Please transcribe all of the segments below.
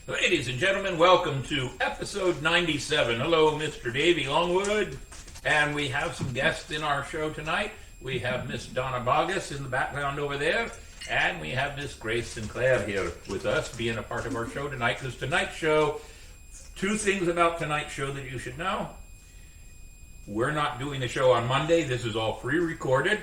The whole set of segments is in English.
Ladies and gentlemen, welcome to episode 97. Hello, Mr. Davey Longwood. And we have some guests in our show tonight. We have Miss Donna Boggess in the background over there. And we have Miss Grace and Clare here with us being a part of our show tonight. Because tonight's show, two things about tonight's show that you should know. We're not doing the show on Monday. This is all pre-recorded.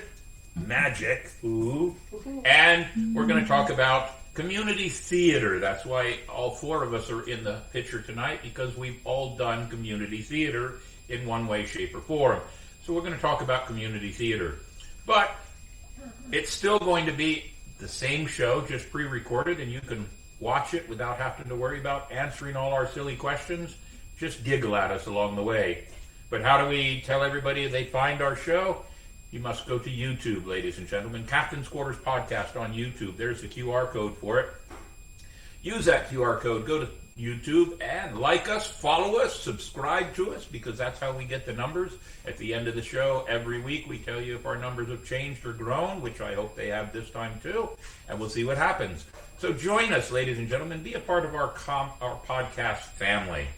Magic. Ooh. And we're going to talk about community theater. That's why all four of us are in the picture tonight, because we've all done community theater in one way, shape, or form. So we're going to talk about community theater. But it's still going to be the same show, just pre-recorded, and you can watch it without having to worry about answering all our silly questions. Just giggle at us along the way. But how do we tell everybody they find our show? You must go to YouTube, ladies and gentlemen. Captain's Quarters Podcast on YouTube. There's the QR code for it. Use that QR code. Go to YouTube and like us, follow us, subscribe to us, because that's how we get the numbers. At the end of the show, every week, we tell you if our numbers have changed or grown, which I hope they have this time too, and we'll see what happens. So join us, ladies and gentlemen. Be a part of our podcast family,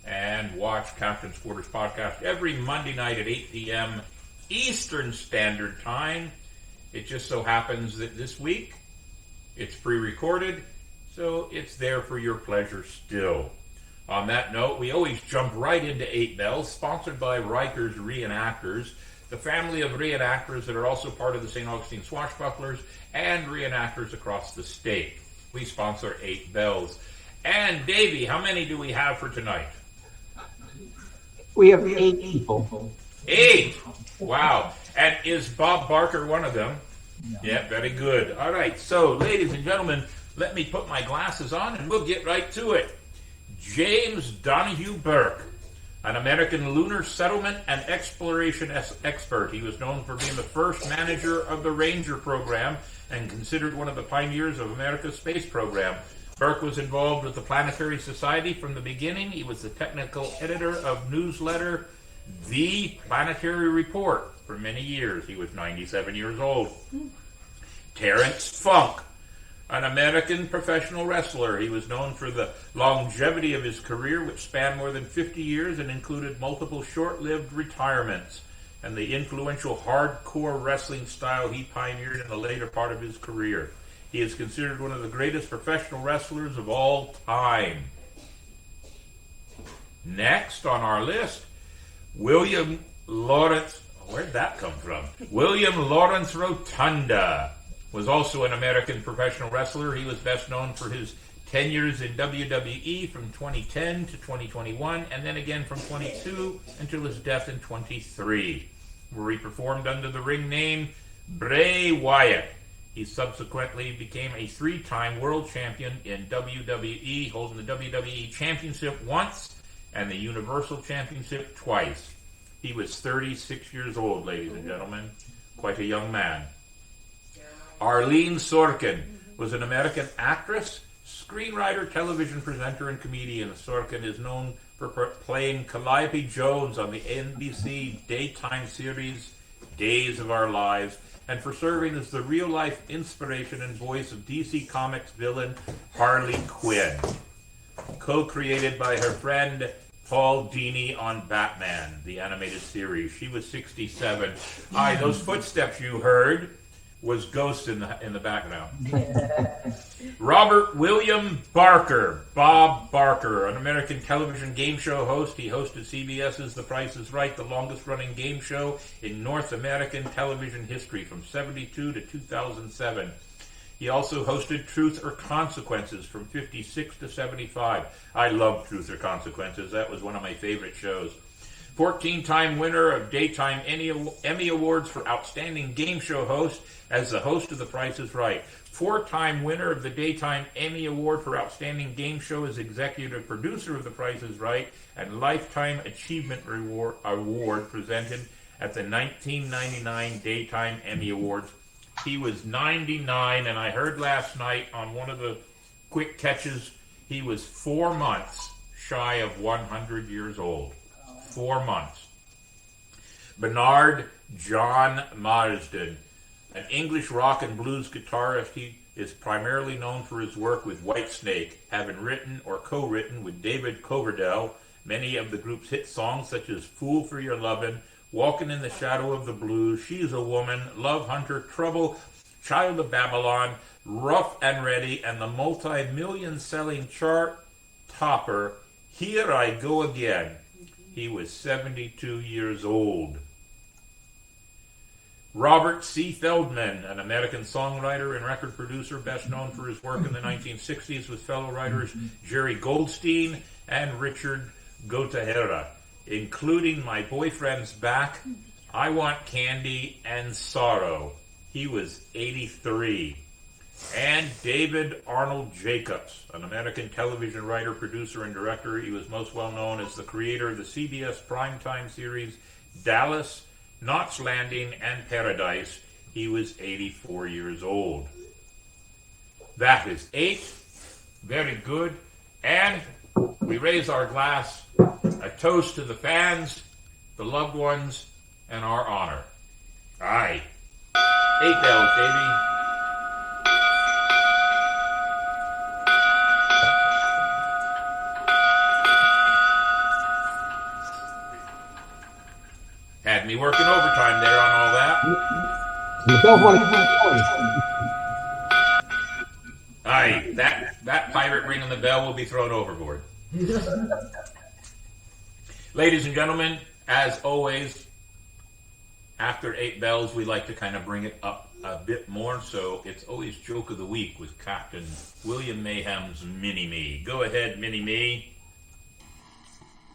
and watch Captain's Quarters Podcast every Monday night at 8 p.m. Eastern Standard Time. It just so happens that this week it's pre-recorded, so it's there for your pleasure still. On that note, we always jump right into 8 Bells, sponsored by Riker's Reenactors, the family of reenactors that are also part of the St. Augustine Swashbucklers and reenactors across the state. We sponsor 8 Bells. And Davey, how many do we have for tonight? We have 8 people. 8! Wow. And is Bob Barker one of them? No. Yeah, very good. All right, so ladies and gentlemen, let me put my glasses on and we'll get right to it. James Donahue Burke, an American lunar settlement and exploration expert. He was known for being the first manager of the Ranger program and considered one of the pioneers of America's space program. Burke was involved with the Planetary Society from the beginning. He was the technical editor of newsletter The Planetary Report for many years. He was 97 years old. Terrence Funk, an American professional wrestler. He was known for the longevity of his career, which spanned more than 50 years and included multiple short-lived retirements, and the influential hardcore wrestling style he pioneered in the later part of his career. He is considered one of the greatest professional wrestlers of all time. Next on our list, William Lawrence, where'd that come from? William Lawrence Rotunda was also an American professional wrestler. He was best known for his 10 years in WWE from 2010 to 2021, and then again from 22 until his death in 23, where he performed under the ring name Bray Wyatt. He subsequently became a 3-time world champion in WWE, holding the WWE Championship once and the Universal Championship twice. He was 36 years old, ladies and gentlemen. Quite a young man. Arlene Sorkin was an American actress, screenwriter, television presenter, and comedian. Sorkin is known for playing Calliope Jones on the NBC daytime series Days of Our Lives, and for serving as the real-life inspiration and voice of DC Comics villain Harley Quinn, co-created by her friend Paul Dini on Batman, the animated series. She was 67. Aye, those footsteps you heard was Ghost in the background. Robert William Barker, Bob Barker, an American television game show host. He hosted CBS's The Price is Right, the longest-running game show in North American television history from 1972 to 2007. He also hosted Truth or Consequences from 1956 to 1975. I love Truth or Consequences. That was one of my favorite shows. 14-time winner of Daytime Emmy Awards for Outstanding Game Show Host as the host of The Price is Right. 4-time winner of the Daytime Emmy Award for Outstanding Game Show as executive producer of The Price is Right, and Lifetime Achievement Award presented at the 1999 Daytime Emmy Awards. He was 99, and I heard last night on one of the quick catches, he was 4 months shy of 100 years old. 4 months. Bernard John Marsden, an English rock and blues guitarist. He is primarily known for his work with Whitesnake, having written or co-written with David Coverdale many of the group's hit songs such as Fool for Your Lovin', Walking in the Shadow of the Blues, She's a Woman, Love Hunter, Trouble, Child of Babylon, Rough and Ready, and the multi-million selling chart topper, Here I Go Again. He was 72 years old. Robert C. Feldman, an American songwriter and record producer, best known for his work in the 1960s with fellow writers Jerry Goldstein and Richard Gotahera, including My Boyfriend's Back, I Want Candy, and Sorrow. He was 83. And David Arnold Jacobs, an American television writer, producer, and director. He was most well known as the creator of the CBS primetime series Dallas, Knots Landing, and Paradise. He was 84 years old. That is 8. Very good. And we raise our glass, a toast to the fans, the loved ones, and our honor. Aye. 8 bells, Davey. Had me working overtime there on all that. Aye, that pirate ringing the bell will be thrown overboard. Ladies and gentlemen, as always, after 8 bells, we like to kind of bring it up a bit more. So it's always Joke of the Week with Captain William Mayhem's Mini-Me. Go ahead, Mini-Me.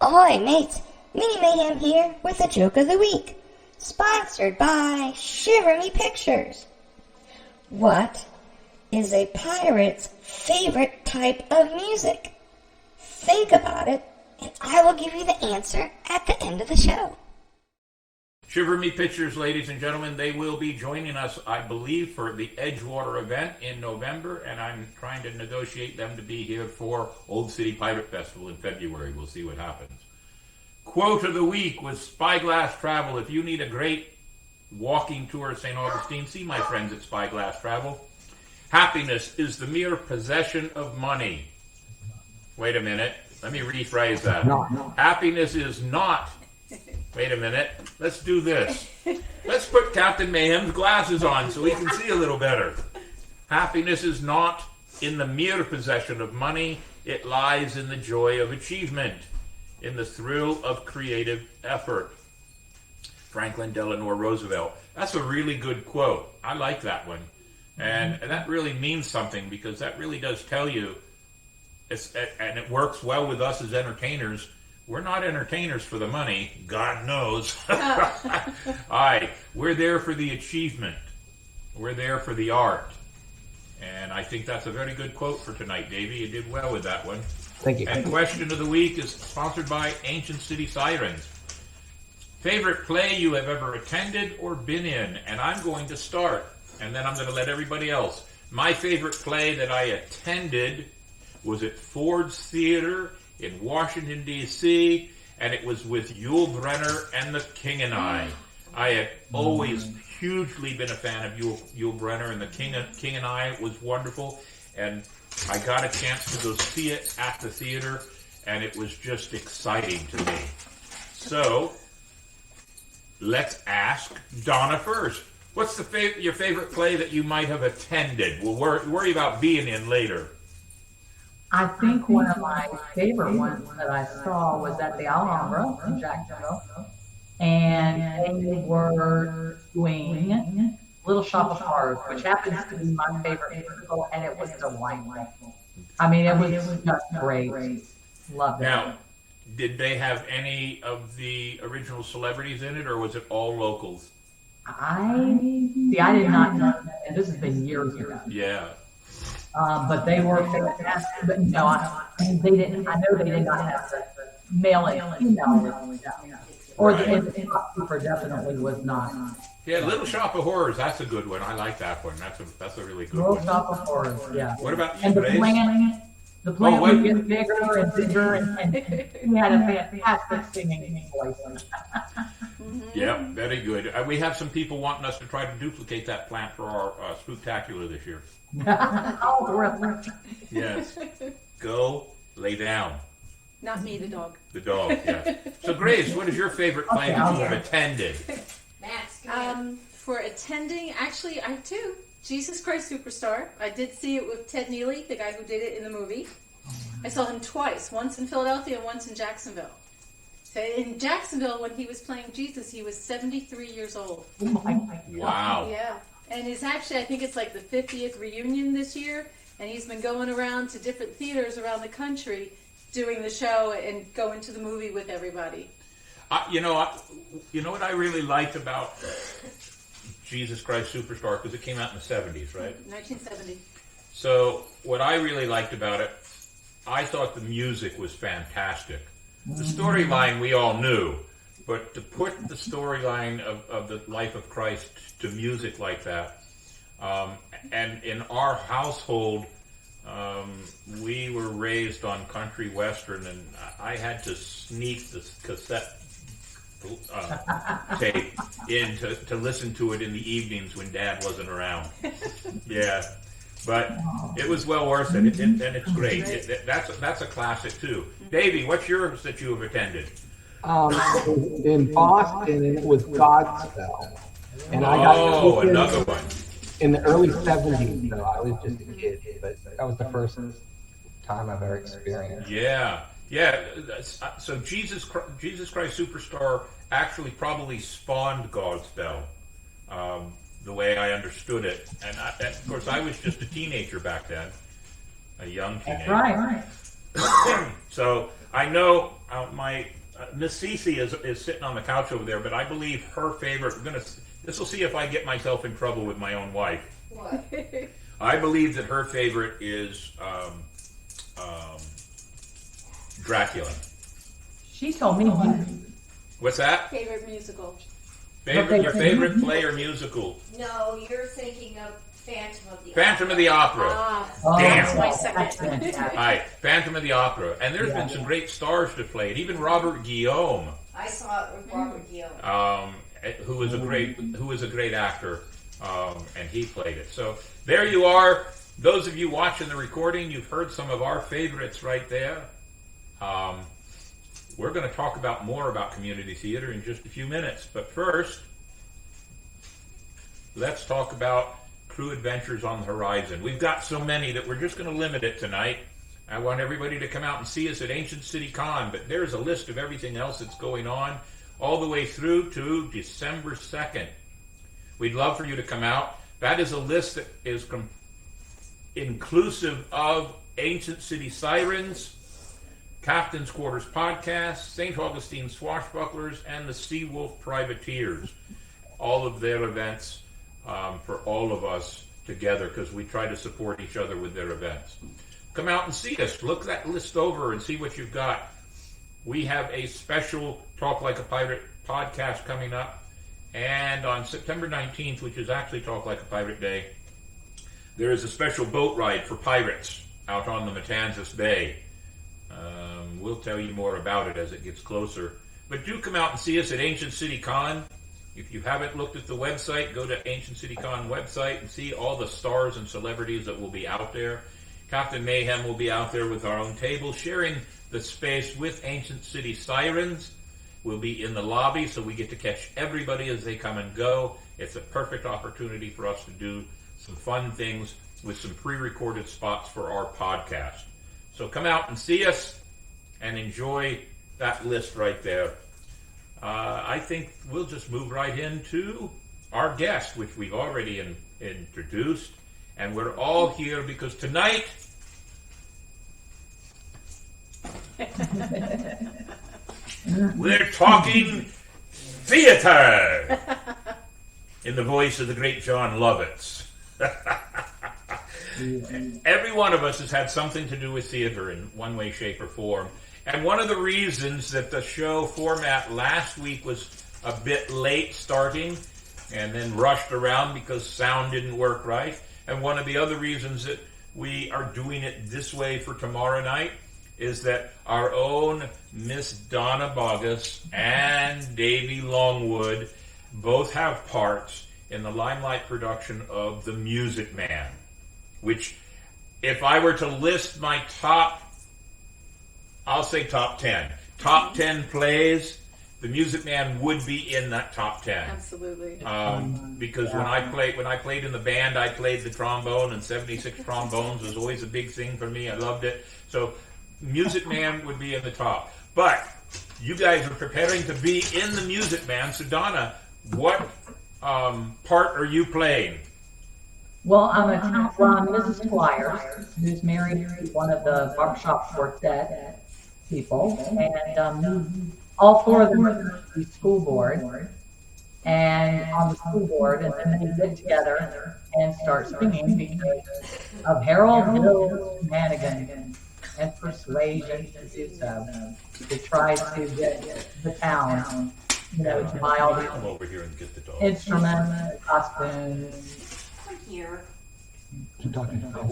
Ahoy, mates! Mini Mayhem here with a Joke of the Week, sponsored by Shiver Me Pictures. What is a pirate's favorite type of music? Think about it, and I will give you the answer at the end of the show. Shiver Me Pictures, ladies and gentlemen, they will be joining us, I believe, for the Edgewater event in November, and I'm trying to negotiate them to be here for Old City Pirate Festival in February. We'll see what happens. Quote of the week was Spyglass Travel. If you need a great walking tour of St. Augustine, see my friends at Spyglass Travel. Happiness is the mere possession of money. Wait a minute. Let me rephrase that. No. Happiness is not. Wait a minute. Let's do this. Let's put Captain Mayhem's glasses on so we can see a little better. Happiness is not in the mere possession of money. It lies in the joy of achievement, in the thrill of creative effort. Franklin Delano Roosevelt. That's a really good quote. I like that one. And that really means something, because that really does tell you, and it works well with us as entertainers. We're not entertainers for the money. God knows. Aye, we're there for the achievement. We're there for the art. And I think that's a very good quote for tonight, Davey. You did well with that one. Thank you. And question of the week is sponsored by Ancient City Sirens. Favorite play you have ever attended or been in? And I'm going to start, and then I'm going to let everybody else. My favorite play that I attended was at Ford's Theater in Washington, D.C., and it was with Yul Brynner and the King and I. I had always hugely been a fan of Yul Brynner, and the King and I was wonderful, and I got a chance to go see it at the theater, and it was just exciting to me. So, let's ask Donna first. What's your favorite play that you might have attended? We'll worry about being in later. I think one of my favorite ones that I saw was at the Alhambra in Jacksonville, and they were doing Little Shop of Horrors, which happens to be my favorite musical, and it was delightful. I mean, it was just great. Loved it. Now, did they have any of the original celebrities in it, or was it all locals? I did not know that, and this has been years ago. Yeah. But they were fantastic. But no, they didn't. I know they did not have the male and female. Or the Super definitely was not. Yeah, Little Shop of Horrors. That's a good one. I like that one. That's a really good Little one. Shop of Horrors. Yeah. What about and the Grace? plant? The plant would get bigger and bigger, and he had a fantastic singing voice. Yeah, very good. We have some people wanting us to try to duplicate that plant for our spooktacular this year. Oh, really? Yes. Go lay down. Not me, the dog. The dog, yes. So, Grace, what is your favorite play that you have attended? For attending, actually, I too. Jesus Christ Superstar. I did see it with Ted Neely, the guy who did it in the movie. I saw him twice, once in Philadelphia and once in Jacksonville. So in Jacksonville, when he was playing Jesus, he was 73 years old. Oh my God. Wow. Yeah. And it's actually, I think it's like the 50th reunion this year, and he's been going around to different theaters around the country doing the show and going to the movie with everybody. You know what I really liked about Jesus Christ Superstar, because it came out in the 70s, right? 1970. So what I really liked about it, I thought the music was fantastic. The storyline we all knew, but to put the storyline of the life of Christ to music like that, and in our household, we were raised on country western, and I had to sneak the cassette tape in to listen to it in the evenings when Dad wasn't around. Yeah, but it was well worth it, and it's great. That's a classic too. Davey, what's yours that you have attended? In Boston, it was Godspell, and I got another one. In the early 70s, though. I was just a kid, but that was the first time I've ever experienced. Yeah. So Jesus Christ Superstar actually probably spawned Godspell, the way I understood it. And of course, I was just a teenager back then, a young teenager. Right. So I know my Miss Cece is sitting on the couch over there, but I believe her favorite. This will see if I get myself in trouble with my own wife. What? I believe that her favorite is Dracula. She told me. What's that? Favorite musical. Your favorite play or musical? No, you're thinking of Phantom of the Phantom of the Opera. Oh, Damn. That's my second. All right, Phantom of the Opera. And there's been some great stars to play it. Even Robert Guillaume, I saw it with Robert Guillaume. who is a great actor, and he played it. So there you are. Those of you watching the recording, you've heard some of our favorites right there. We're going to talk more about community theater in just a few minutes. But first, let's talk about Crew Adventures on the Horizon. We've got so many that we're just going to limit it tonight. I want everybody to come out and see us at Ancient City Con, but there's a list of everything else that's going on all the way through to December 2nd. We'd love for you to come out. That is a list that is inclusive of Ancient City Sirens, Captain's Quarters Podcast, St. Augustine Swashbucklers, and the Seawolf Privateers. All of their events for all of us together, because we try to support each other with their events. Come out and see us. Look that list over and see what you've got. We have a special Talk Like a Pirate podcast coming up. And on September 19th, which is actually Talk Like a Pirate Day, there is a special boat ride for pirates out on the Matanzas Bay. We'll tell you more about it as it gets closer. But do come out and see us at Ancient City Con. If you haven't looked at the website, go to Ancient City Con website and see all the stars and celebrities that will be out there. Captain Mayhem will be out there with our own table, sharing the space with Ancient City Sirens. We'll be in the lobby, so we get to catch everybody as they come and go. It's a perfect opportunity for us to do some fun things with some pre-recorded spots for our podcast. So come out and see us and enjoy that list right there. I think we'll just move right into our guest, which we've already introduced. And we're all here because tonight we're talking theater in the voice of the great John Lovitz. Every one of us has had something to do with theater in one way, shape, or form. And one of the reasons that the show format last week was a bit late starting and then rushed around because sound didn't work right, and one of the other reasons that we are doing it this way for tomorrow night is that our own Miss Donna Boggess and Davey Longwood both have parts in the Limelight production of The Music Man, which, if I were to list my I'll say top 10. Top 10 plays, The Music Man would be in that top 10. Absolutely. Because when I played in the band, I played the trombone, and 76 trombones was always a big thing for me. I loved it. So Music Man would be in the top. But you guys are preparing to be in The Music Man. So Donna, what part are you playing? Well, I'm Mrs. Clare, who's married to one of the barbershop quartet people, and all four of them are on the school board, and on the school board, and then they get together and start singing because of Harold Hill's shenanigans and persuasion to do so, to try to get the town, to buy all the Come over here and get the dog. instruments, costumes. Here.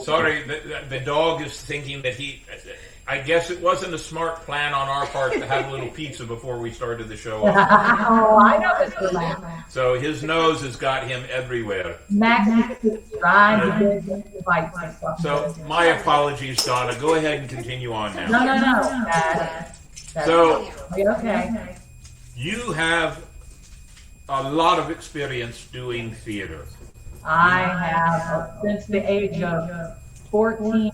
Sorry, the dog is thinking that I guess it wasn't a smart plan on our part to have a little pizza before we started the show. Oh, I know Mr. Lamb. So his nose has got him everywhere. Max is trying to fight myself. So my apologies, Donna. Go ahead and continue on now. No. So Okay. you have a lot of experience doing theater. I have, since the age of 14,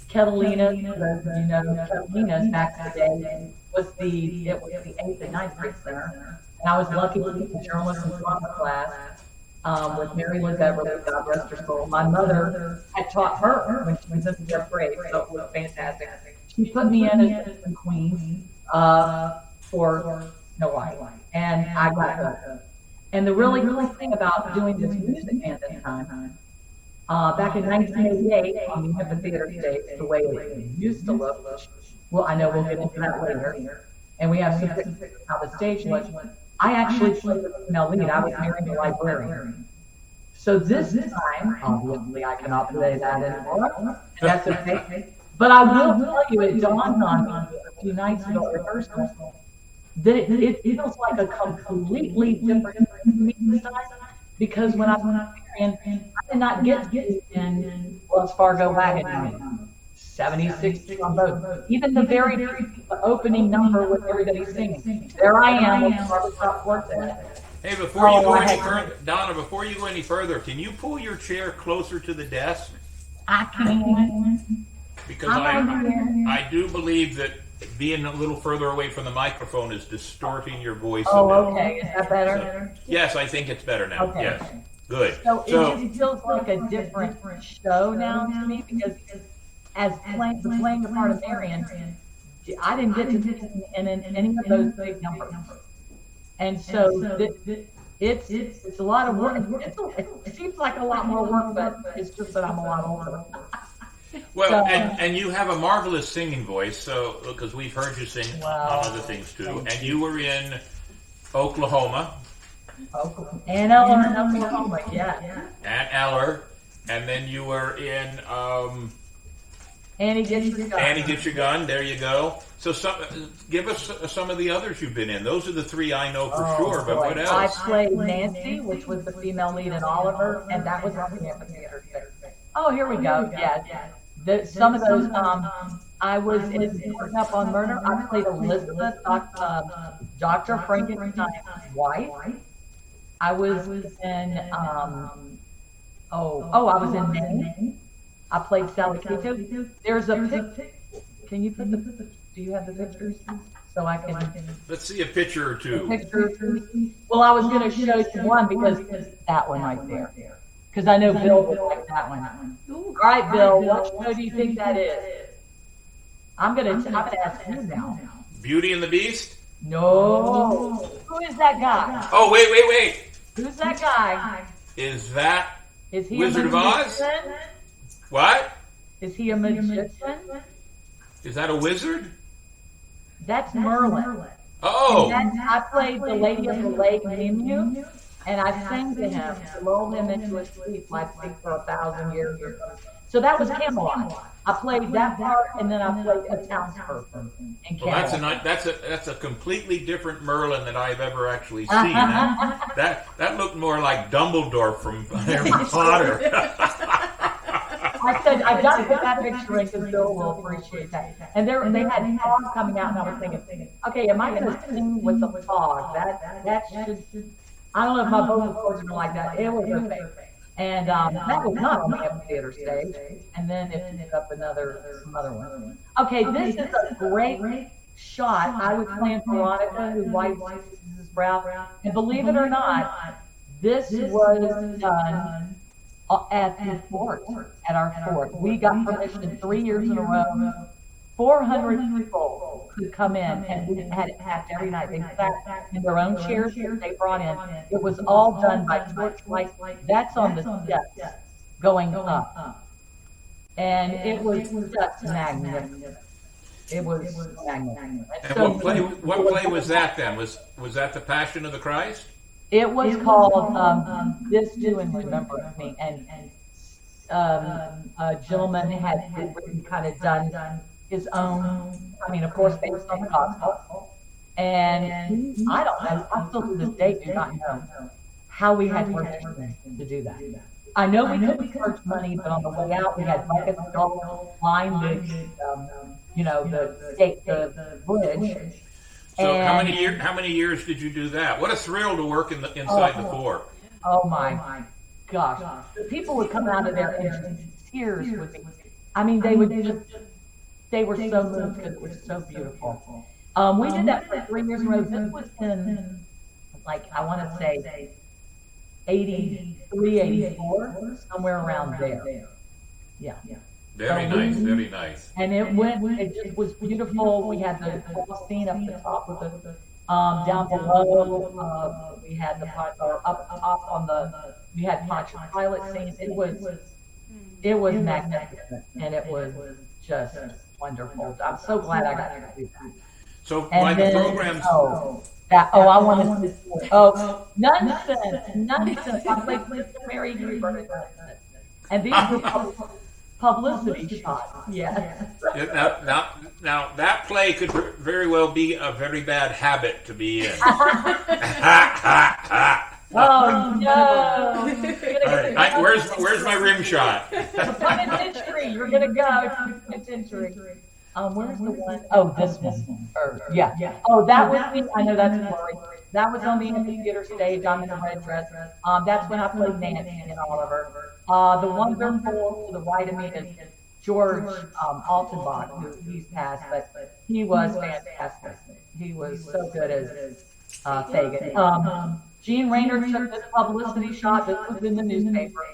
Catalina, Catalina's back in the day, was the 8th and 9th grade center. And I was lucky to be in the journalism drama class with Mary Lou Beverly, God rest her soul. My mother had taught her when she was in the 5th grade, so it was fantastic. She put me in as assistant queen for Snow White, and I got hooked. And the really cool thing about doing this music at this time, back in 1988, on the amphitheater stage, the way it used to look, well, I know we'll get into that later, and we have some pictures of how the stage was. I actually played the female lead. I was married a librarian. So this time, obviously, I cannot play that anymore. That's okay. But I will tell you, it dawned on me a few nights ago at rehearsal that it feels like a completely different thing this time, because when I was married, I did not get in Wells Fargo wagon 76 on both. Even the very opening number with everybody singing. There I am with the barbershop quartet. Hey, before you go any further, Donna, before you go any further, can you pull your chair closer to the desk? I can. Because I do believe that being a little further away from the microphone is distorting your voice a bit. Oh, okay. Is that better? So, yes, I think it's better now. Okay. Yes. Good. So it just feels like a different show now to me, because as playing the part of Marion, I didn't get to be in any of those big numbers. And so it's a lot of work. It seems like a lot more work, but it's just that I'm a lot older. Well, So- and you have a marvelous singing voice, so because we've heard you sing on other things too. And you were in Oklahoma And Eller in Oklahoma, yeah. and Eller, and then you were in Annie Gets Your Gun. Annie Get Your Gun. There you go. So give us some of the others you've been in. Those are the three I know for sure, but what else? I played Nancy, which was the female lead in Oliver, and that was on the amphitheater. Oh, here we go. Yeah. Some of those, I was in Working Up on Murder. I played Elizabeth, Dr. Frankenstein's wife. I was in, I was in Maine. I played Sally Kito. There's a picture. Can you put do you have the pictures? So I can. Let's see a picture or two. Well, I was going to show you one because that one right there. Because I know Bill would like that one. All right, Bill, what show do you think that is? I'm gonna ask you now. Beauty and the Beast? No. Who is that guy? Oh, wait. Who's that guy? Is that Is he Wizard a of Oz? magician? What? Is he a magician? Is that a wizard? That's Merlin. Oh, I played the Lady of the Lake Menu, and I sang to him to lull him into a sleep like for 1,000 years or so. So that was Camelot. I played that part, and then I played a townsperson in Canada. Well, that's a completely different Merlin that I've ever actually seen. That looked more like Dumbledore from Harry Potter. I said, I've got to put that picture in because Bill will appreciate that. And they had fog coming out, and I was thinking, okay, am I going to sing with the fog? That should, I don't know if my vocal cords are like that. It was okay. And that was not on the amphitheater stage. And then it ended up some other one. Okay, this is a great shot. I was playing Veronica, who wipes his brow. And believe it or not, this was done at the fort, at our fort. We got permission 3 years in a row. 400 people could come in, and we had it packed every night. They sat in their own chairs that they brought in. It was all done by torchlight. That's on the steps going up. And it was just magnificent. It was magnificent. And so what play was that then? Was that The Passion of the Christ? It was called This Do and Remember of Me. And a gentleman had written, kind of done his own, I mean, of course, based on the gospel. And I don't know, I still to this day do not know how we had permission to do that. I know we couldn't charge money, but on the way out, we had buckets of gold lined the bridge. So how many years did you do that? What a thrill to work inside the fort. Oh my gosh. The people would come out of there and tears would be, I mean, they were so moved because it was so beautiful. We did that for 3 years in a row. This was in, like, I want to say 83, 84, somewhere around there. Yeah. Very nice. And it just was beautiful. We had the whole scene up the top with the, down below, we had up top on we had Pontius Pilate scenes. It was magnificent, and it was just wonderful. I'm so glad I got to do that. So by the programs. I wanted to. Nonsense. I played with Mary Greenberg. And these were publicity shots. Yeah. Now that play could very well be a very bad habit to be in. Oh no! Right. Where's my rim shot? The penitentiary. You're gonna go to the penitentiary. Where's the one? Oh, this one. Yeah. Oh, that was me. I know that's blurry. That was on the amphitheater stage. I'm in a red dress. That's when I played Nancy and Oliver. The wonderful to the right of me is George Altenbach, he's passed, but he was fantastic. He was so good as Fagin. Gene Rayner took this publicity shot. This was in the newspaper.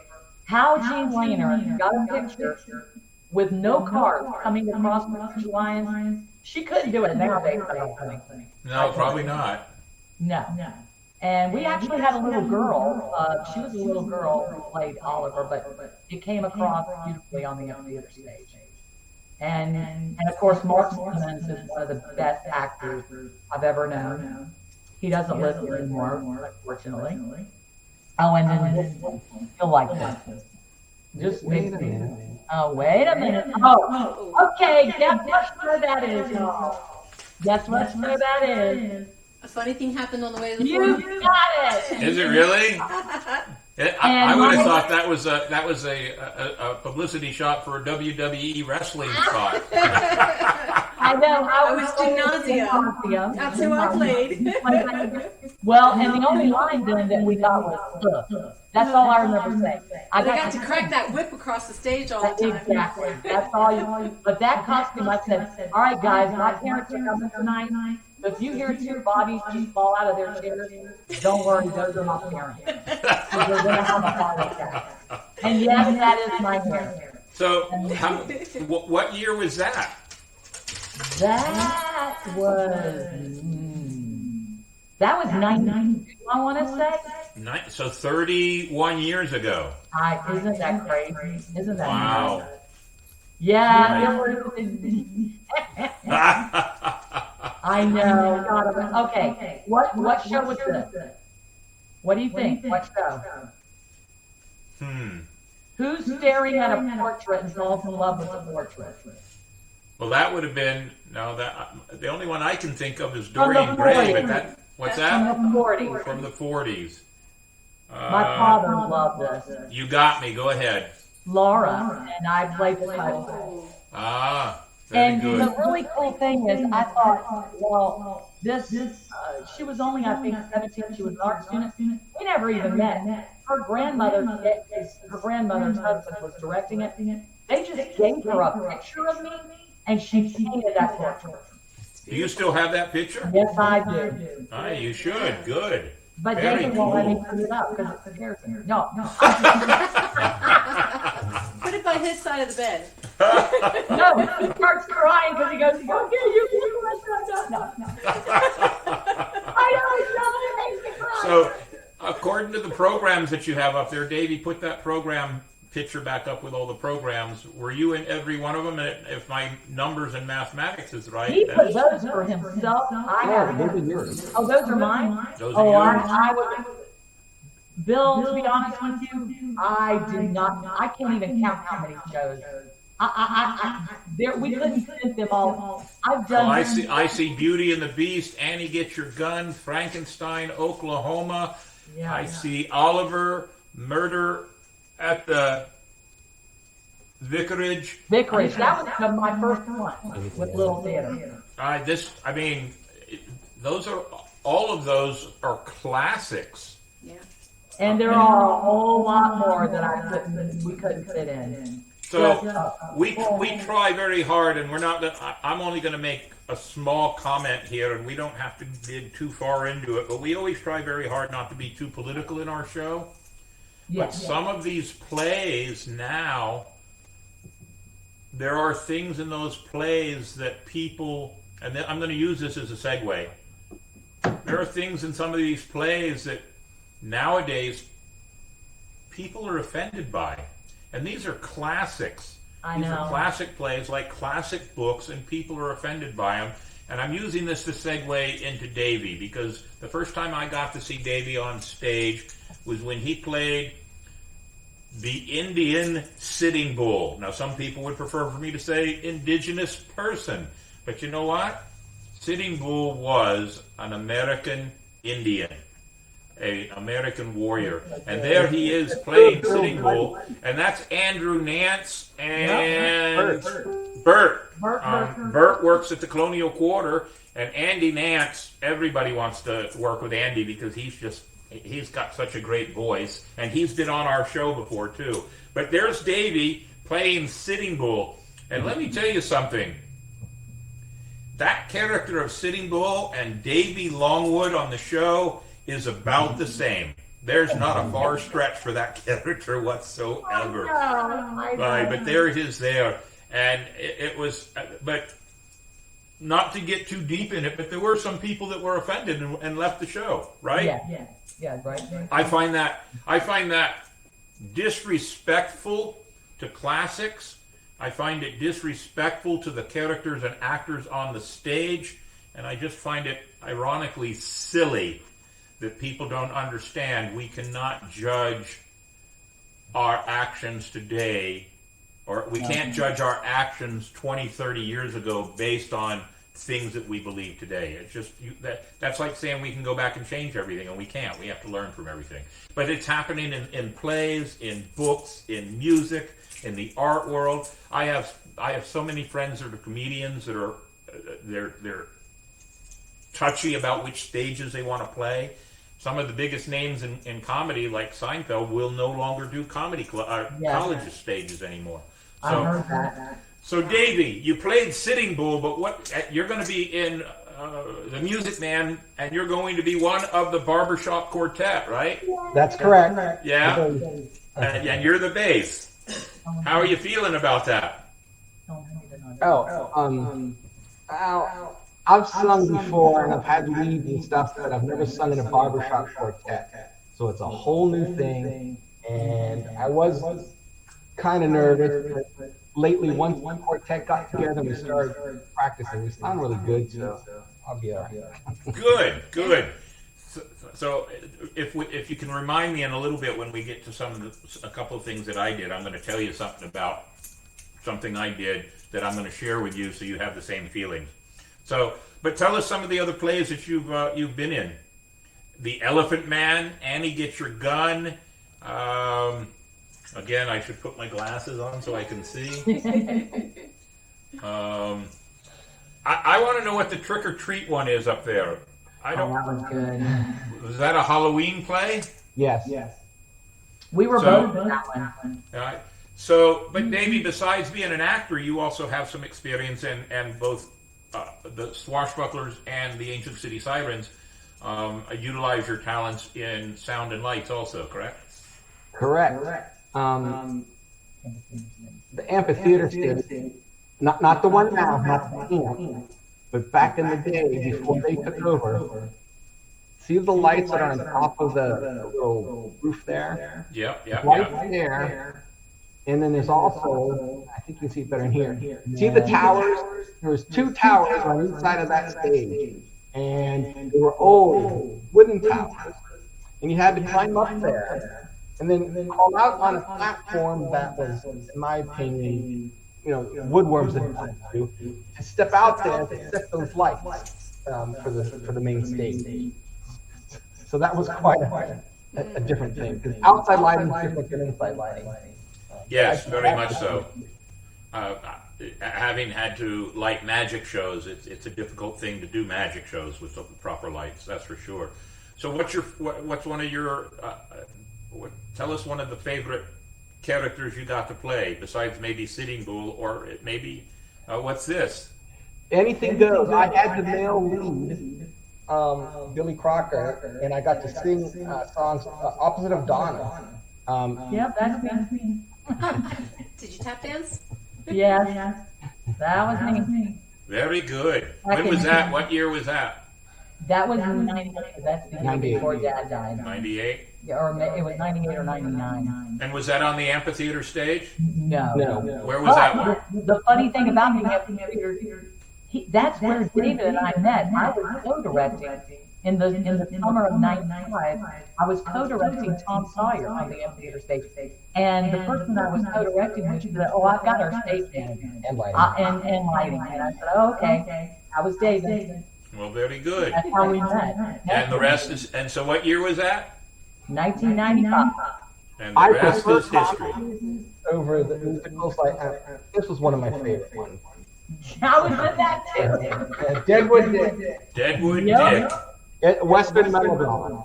How Gene Rayner got a picture with no cars coming across the lines. She couldn't do it nowadays, I don't think. No, probably not. No. And we actually had a little girl. She was a little girl who played Oliver, but it came across beautifully on the amphitheater stage. And of course, Mark Simmons is one of the best actors I've ever known. He doesn't live here anymore, unfortunately. Oh, and then this one, you'll like this. Just wait a minute. Oh, wait a minute. Oh, okay. Guess what show that is, y'all? Guess what show that is? A funny thing happened on the way to the You got it. Is it really? I would have thought that was a publicity shot for a WWE wrestling spot. I know. I was Gymnasium. That's who I played. Well, and the only line then that we got was That's all I remember saying. I got to crack that whip across the stage all the time. Exactly. That's all you. But that costume, I said, all right, guys, my parents are coming tonight. If you hear two bodies just fall out of their chairs, don't worry, those are my parents. We're going to have a party like that. And yes, that is my hair. So, what year was that? That was 92, I want to say. So 31 years ago. Isn't that crazy? Isn't that wow? Crazy? Yeah. I know. God, okay. What show was this? What do you think? What show? Who's staring at a portrait and falls in love with the portrait? Well, that would have been the only one I can think of is From the Dorian Gray. 40s. But what's From that? the 40s. From the 40s. My father loved this. You got me. Go ahead. Laura, and I played the title. Very And good. the really cool thing is, I thought, well, she was only, I think, 17. She was an art student. We never even met. Her grandmother's husband was directing it. They just gave her a picture of me, and she painted that portrait. Do you still have that picture? Yes, I do. You should. Good. But Very David won't let me cool. put it up because it scares me. No. Put it by his side of the bed. No, he starts crying because he goes, okay, you no. I know, it makes me cry. So, according to the programs that you have up there, Davey, put that program picture back up with all the programs. Were you in every one of them? And if my numbers in mathematics is right, He put those for himself. Those are yours. Oh, those are mine? those are yours. I was. Bill, to be honest with you, I can't even count how many shows. We couldn't fit them all. I've done. Well, I see Beauty and the Beast, Annie Get Your Gun, Frankenstein, Oklahoma. Yeah, I see Oliver, Murder at the Vicarage. That was my first one with Little Theater. All of those are classics. Yeah. And there are a whole lot more that we couldn't fit in. So we try very hard, and I'm only going to make a small comment here, and we don't have to dig too far into it, but we always try very hard not to be too political in our show. But some of these plays now, there are things in those plays that people, and I'm going to use this as a segue. There are things in some of these plays that nowadays people are offended by. And these are classics. These are classic plays, like classic books, and people are offended by them. And I'm using this to segue into Davey, because the first time I got to see Davey on stage was when he played the Indian Sitting Bull. Now, some people would prefer for me to say indigenous person. But you know what? Sitting Bull was an American Indian, an American warrior. And there he is playing Sitting Bull. And that's Andrew Nance and Bert. Bert works at the Colonial Quarter. And Andy Nance, everybody wants to work with Andy because he's got such a great voice. And he's been on our show before, too. But there's Davey playing Sitting Bull. And let me tell you something. That character of Sitting Bull and Davey Longwood on the show is about the same. There's not a far stretch for that character whatsoever. But there it is there. And it was, but not to get too deep in it, but there were some people that were offended and left the show, right? Yeah, right. I find that disrespectful to classics. I find it disrespectful to the characters and actors on the stage, and I just find it ironically silly that people don't understand we cannot judge our actions today, or we can't judge our actions 20, 30 years ago based on things that we believe today. It's just that's like saying we can go back and change everything, and we can't. We have to learn from everything. But it's happening in plays, in books, in music, in the art world. I have so many friends that are comedians that are they're touchy about which stages they want to play. Some of the biggest names in comedy, like Seinfeld, will no longer do college stages anymore. So, I heard that. So, Davey, you played Sitting Bull, but you're going to be in The Music Man, and you're going to be one of the barbershop quartet, right? That's correct. Yeah, and you're the bass. How are you feeling about that? I've sung before and I've had leads and stuff, but I've never sung in a barbershop quartet. So it's a whole new thing. And I was kind of nervous, but lately once one quartet got together and we started practicing, we sound really good, so I'll be all right. Good. So if you can remind me in a little bit when we get to a couple of things that I did, I'm going to tell you something about something I did that I'm going to share with you so you have the same feelings. So, but tell us some of the other plays that you've been in. The Elephant Man, Annie Get Your Gun. Again, I should put my glasses on so I can see. I want to know what the Trick or Treat one is up there. I don't. That was good. Was that a Halloween play? Yes. We were both in that one. All right. So, but Davey, besides being an actor, you also have some experience in both the Swashbucklers and the Ancient City Sirens. Utilize your talents in sound and lights also, correct? Correct. The amphitheater stage, not the one now, not the camp, but back in the day before they took over. See the lights that are on top of the little roof there? Yep. Right there. And then there's also, I think you can see it better in here. See the towers? There's 2 towers on each side of that stage. And they were old wooden towers. And you had to climb up there. And then call out on a platform that was, in my opinion, woodworms that do, to step out there to set those lights for the main stage. So that was quite a different thing, because outside lighting is different than inside lighting. Yes, very much so. Having had to light magic shows, it's a difficult thing to do magic shows with the proper lights. That's for sure. So, what's one of your? Tell us one of the favorite characters you got to play, besides maybe Sitting Bull, or maybe what's this? Anything goes. I had the male lead, Billy Crocker, and I got to sing songs opposite of Donna. Yep, that's me. Did you tap dance? Yeah, that was me. Very good. When was that? What year was that? That was in 98. That's the year before Dad died. 98? Yeah, or it was 98 or 99. And was that on the amphitheater stage? No. Where was that one? The funny thing about the amphitheater, that's where David and I met. I was co-directing in the summer of '95. I was co-directing Tom Sawyer on the amphitheater stage. And the person I was co-directing with said, "Oh, I've got our stage name and lighting." And lighting. And I said, "Oh, okay." I was David. Well, very good. That's how we met. And the rest is. And so, what year was that? 1995. And the rest is history. Over the musicals, this was one of my favorite ones. I was in that too. Deadwood Dick. Deadwood Yep. Dick. Western Melodrama.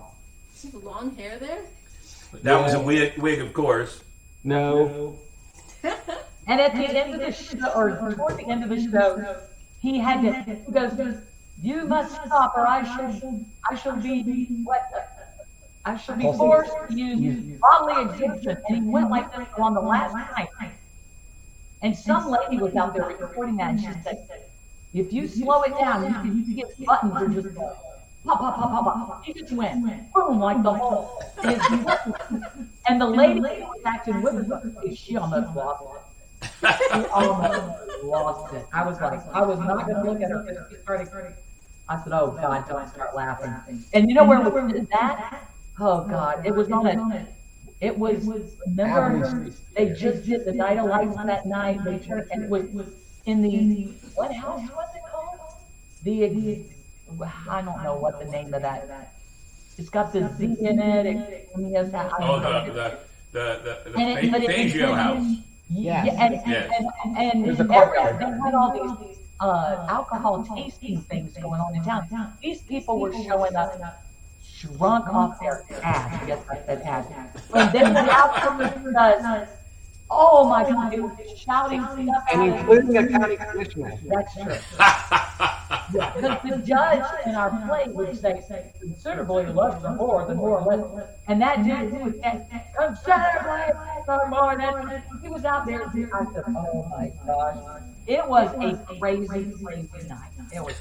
Does he have long hair there? That was a wig, of course. No. And at the end of the show, or toward the end of the show, he goes, "You must stop, or I shall be I shall be forced to use bodily exhibition." And he went like this on the last night. And some lady was out there recording that, and she said, "If you slow it down, you can get buttons or just go pop, pop, pop, pop, pop." He just went boom like the whole. And the lady who was acting with us, she almost lost it. She almost lost it. I was not going to look at her because she started. I said, "Oh God, don't start laughing." And you know where we did that? Oh God, it was on a. It was. Remember, they just did the Night of Lights that night. They turned, and it was in the what house was it called? I don't know what the name of that. It's got the Z in it. The Fangio house. Yeah, and they had all these alcohol tasting things going on in town. These people were showing up drunk off their ass. Yes, I said ass. And then the outcome does. Oh my God, they were shouting stuff. And including a county commissioner. That's true. Because the judge in our play would say, "Considerably less than more or less." And that dude who was considerably more. He was out there. I said, "Oh my gosh." It was a crazy night. It was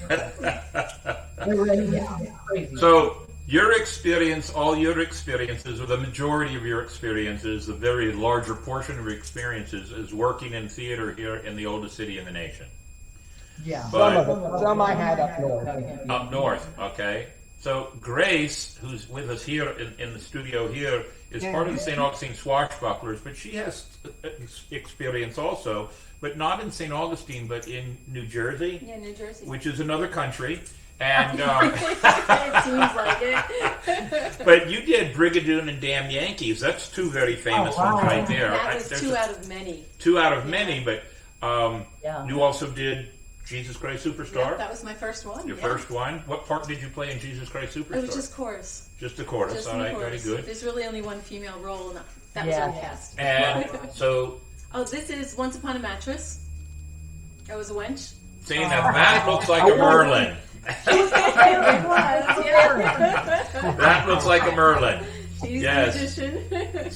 crazy. So your experience, all your experiences, or the majority of your experiences, the very larger portion of your experiences is working in theater here in the oldest city in the nation. Yeah. Some I had up north. Up north, okay. So Grace, who's with us here in the studio here, is part of the St. Augustine Swashbucklers, but she has experience also, but not in St. Augustine, but in New Jersey. Yeah, New Jersey. Which is another country. And it seems like it. But you did Brigadoon and Damn Yankees. That's two very famous ones right there. That was two out of many. Two out of many, but you also did Jesus Christ Superstar. Yeah, that was my first one. Your first one. What part did you play in Jesus Christ Superstar? It was just chorus. Just the chorus. Just all right, chorus. very good. There's really only one female role, and that was our cast. And so... Oh, this is Once Upon a Mattress. I was a wench. See, now that looks like a Merlin. That looks like a Merlin. She's the magician.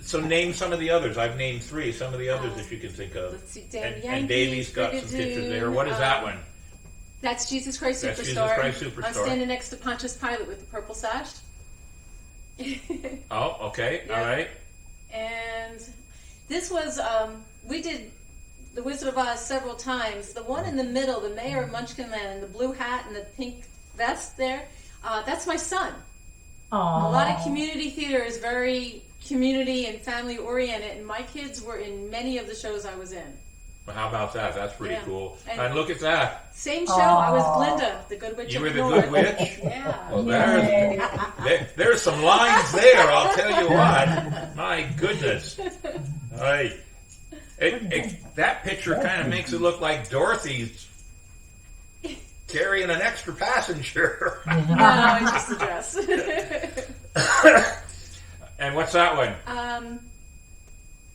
So name some of the others. I've named three. Some of the others that you can think of. Let's see. Yankees, and Davey's got some pictures there. What is that one? That's Jesus Christ Superstar. That's Jesus Christ Superstar. I'm standing next to Pontius Pilate with the purple sash. Oh, okay. Yeah. All right. And this was, we did The Wizard of Oz several times. The one in the middle, the mayor of Munchkinland, in the blue hat and the pink vest there, that's my son. Aww. A lot of community theater is very community and family oriented, and my kids were in many of the shows I was in. Well, how about that? That's pretty cool. And look at that. Same show. I was Glinda, the Good Witch. You were of the North. Good Witch? Yeah. Well, there's some lines there, I'll tell you what. My goodness. Right. That picture kind of makes it look like Dorothy's carrying an extra passenger. No, it's just a dress. And what's that one?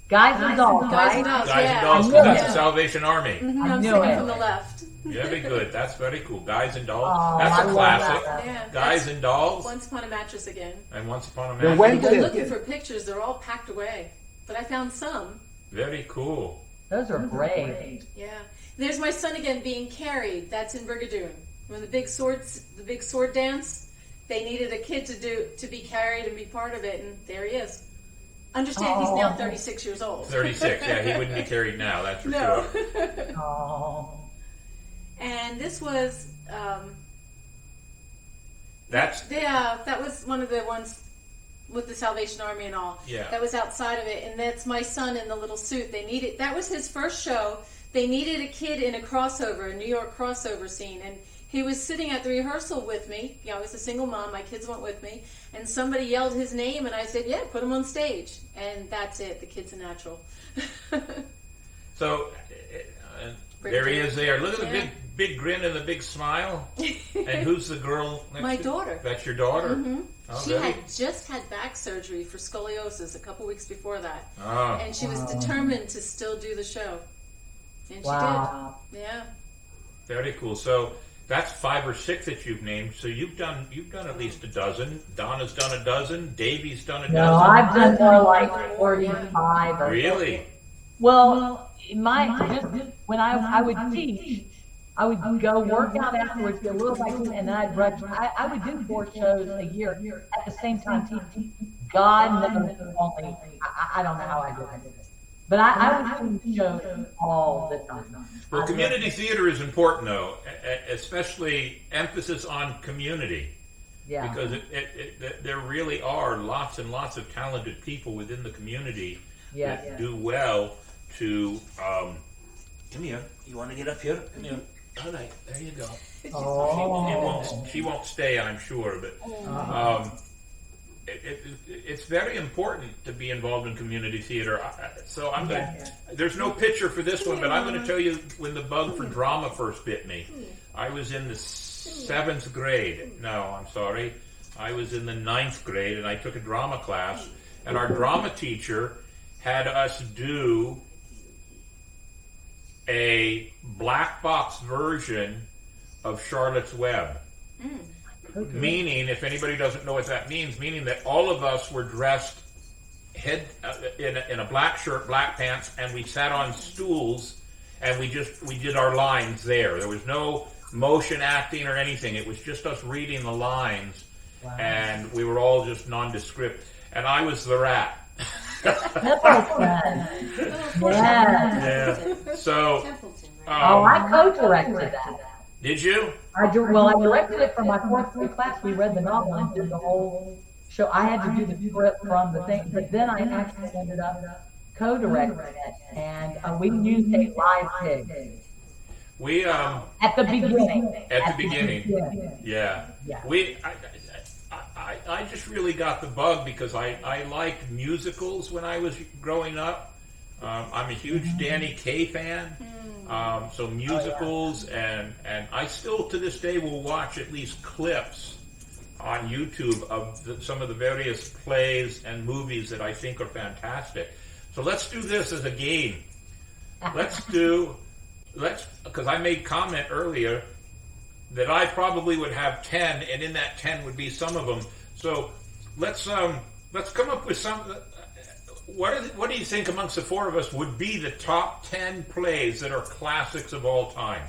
Guys and Dolls, Guys right? and Dolls, Guys yeah. and Dolls, 'cause that's the Salvation Army. Mm-hmm, I'm singing from the left. Very good. That's very cool. Guys and Dolls. Oh, That's I a love classic. that. Yeah, Guys and Dolls. Once Upon a Mattress again. And Once Upon a They're Mattress. I'm looking for pictures. They're all packed away. But I found some. Very cool. Those are great. Yeah. There's my son again being carried. That's in Brigadoon. When the big sword dance, they needed a kid to be carried and be part of it, and there he is. Understand he's now 36 years old. 36, yeah, he wouldn't be carried now, that's for No. sure. Oh. And this was That was one of the ones with the Salvation Army and all. Yeah. That was outside of it, and that's my son in the little suit. That was his first show. They needed a kid in a crossover, a New York crossover scene, and he was sitting at the rehearsal with me. I was a single mom. My kids went with me, and somebody yelled his name, and I said, "Yeah, put him on stage." And that's it. The kid's a natural. So there he is. There. Look at the big grin and the big smile. And who's the girl next My to daughter. That's your daughter. Mm-hmm. Oh, she had just had back surgery for scoliosis a couple weeks before that, and she was determined to still do the show, and she did. Yeah. Very cool. So that's 5 or 6 that you've named. So you've done at least a dozen. Donna's done a dozen. Davey's done a dozen. No, I've done more like 45. Or Really? Well, when I would teach, I would go work out afterwards, get a little vacation, and then I'd run. I would do 4 shows a year at the same time teaching. God knows only. I don't know how I did it. But I would do shows all the time. Well, community theater is important, though, especially emphasis on community. Yeah. Because there really are lots and lots of talented people within the community that do well to... come here. You want to get up here? Come here. All right. There you go. She won't stay, I'm sure, but... It's very important to be involved in community theater. So I'm going to... There's no picture for this one, but I'm going to tell you when the bug for drama first bit me. I was in the 7th grade. No, I'm sorry. I was in the 9th grade, and I took a drama class, and our drama teacher had us do a black box version of Charlotte's Web. Okay. Meaning, if anybody doesn't know what that means, meaning that all of us were dressed in a black shirt, black pants, and we sat on stools, and we did our lines there. There was no motion acting or anything. It was just us reading the lines, and we were all just nondescript. And I was the rat. Yeah. So. I co-directed that. Did you? I directed it for my fourth grade class. We read the novel and did the whole show. I had to do the script from the thing, but then I actually ended up co-directing it, and we used a live pig. We at the beginning. At the beginning. Yeah. I just really got the bug because I liked musicals when I was growing up. I'm a huge Danny Kaye fan. So musicals, and I still to this day will watch at least clips on YouTube of some of the various plays and movies that I think are fantastic. So let's do this as a game. Because I made comment earlier that I probably would have 10, and in that 10 would be some of them. So let's come up with some. What do you think amongst the four of us would be the top 10 plays that are classics of all time?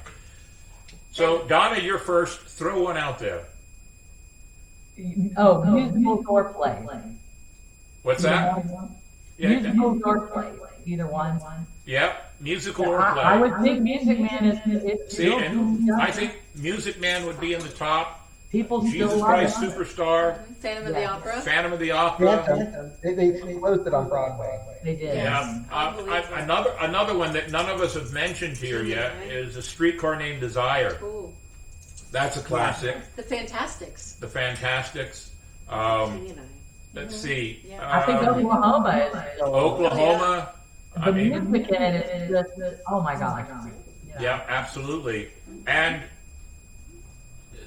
So Donna, you're first. Throw one out there. Oh, musical or play. What's that? Musical or play. Either one. Yep, musical or play. I would think Music Man is. See, and I think Music Man would be in the top. People Jesus still Christ love it. Superstar. Phantom of the Opera. Phantom of the Opera. They closed it on Broadway. They did. Yeah. Another one that none of us have mentioned here yet is A Streetcar Named Desire. Ooh. That's a classic. The Fantastics. The Fantastics. Let's see. Yeah. I think Oklahoma is still. Oklahoma. The music in it is just, oh my God. Yeah, absolutely. And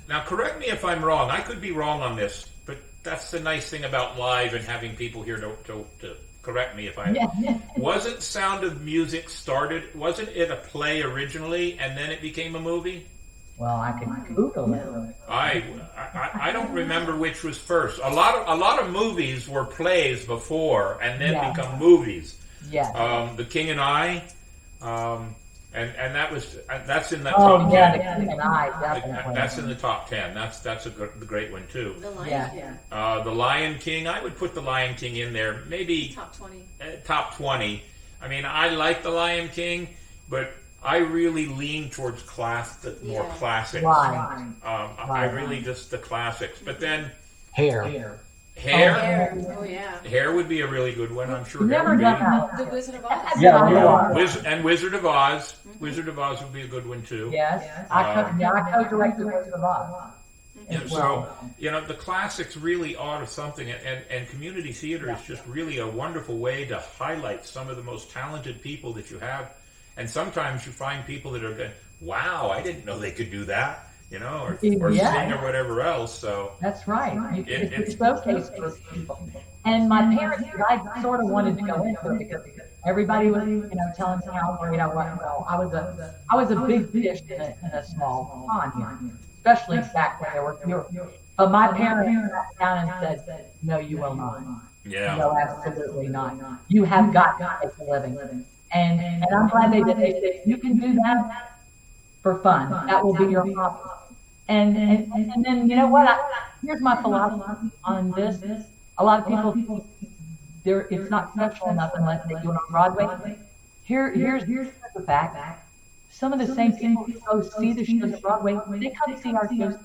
now correct me if I'm wrong. I could be wrong on this, but that's the nice thing about live and having people here to correct me if I'm. Wasn't Sound of Music wasn't it a play originally and then it became a movie? Well, I can Google it. I don't remember which was first. A lot of movies were plays before and then become movies. Yeah. The King and I, and that's in the top 10. The King and I, definitely. That's in the top 10. That's a great one too. The Lion King. The Lion King. I would put the Lion King in there. Maybe Top 20. Top 20. I mean, I like the Lion King, but I really lean towards more classics. Right. I really just the classics. But then Hair. Oh yeah. Hair would be a really good one. I'm sure. Never Hair would done be. The Wizard of Oz. And Wizard of Oz. Wizard of Oz would be a good one too. Yes. I co-directed Wizard of Oz. So, the classics really are something, and community theater is just really a wonderful way to highlight some of the most talented people that you have. And sometimes you find people that are going, wow, I didn't know they could do that, or sing or whatever else. So that's right. It's showcase those people. And my parents, I sort of wanted to go into it because everybody was, telling me how great I was. Well, I was a big fish in a small pond here, especially back when there were fewer. But my parents sat down and said, "No, you will not. Yeah. No, absolutely not. You have got to make a living." And I'm glad they did. They said, "You can do that for fun. That will be your hobby." And then you know what? Here's my philosophy on this. A lot of people, it's not special enough unless they do it on Broadway. Here's the fact. Some of the same people who go see the shows at Broadway, they come see our shows.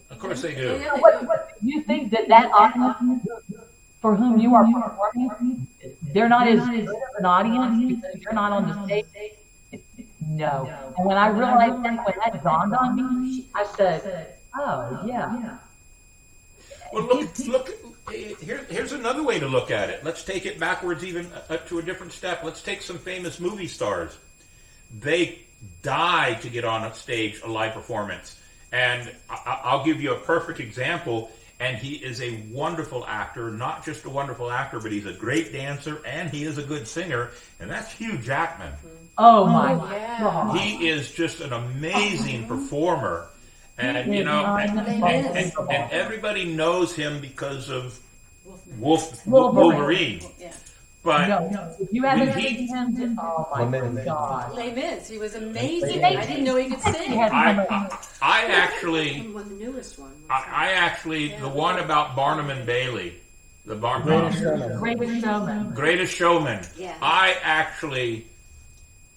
Of course they do. What you think that audience for whom you are performing, they're not as good of an audience because you're not on the stage? No. And when I realized that, when that dawned on me, I said, "Oh yeah." Well, look. Here's another way to look at it. Let's take it backwards, even to a different step. Let's take some famous movie stars. They die to get on a stage, a live performance. And I'll give you a perfect example. And he is a wonderful actor, not just a wonderful actor, but he's a great dancer and he is a good singer. And that's Hugh Jackman. Oh my God. He is just an amazing performer. And, and everybody knows him because of Wolverine. Yeah. But no, if you haven't seen him, oh my God. Les Mis, he was amazing. I didn't know he could sing. I actually, the newest one. The one about Barnum and Bailey, the Greatest Showman. Yeah. Yeah. I actually,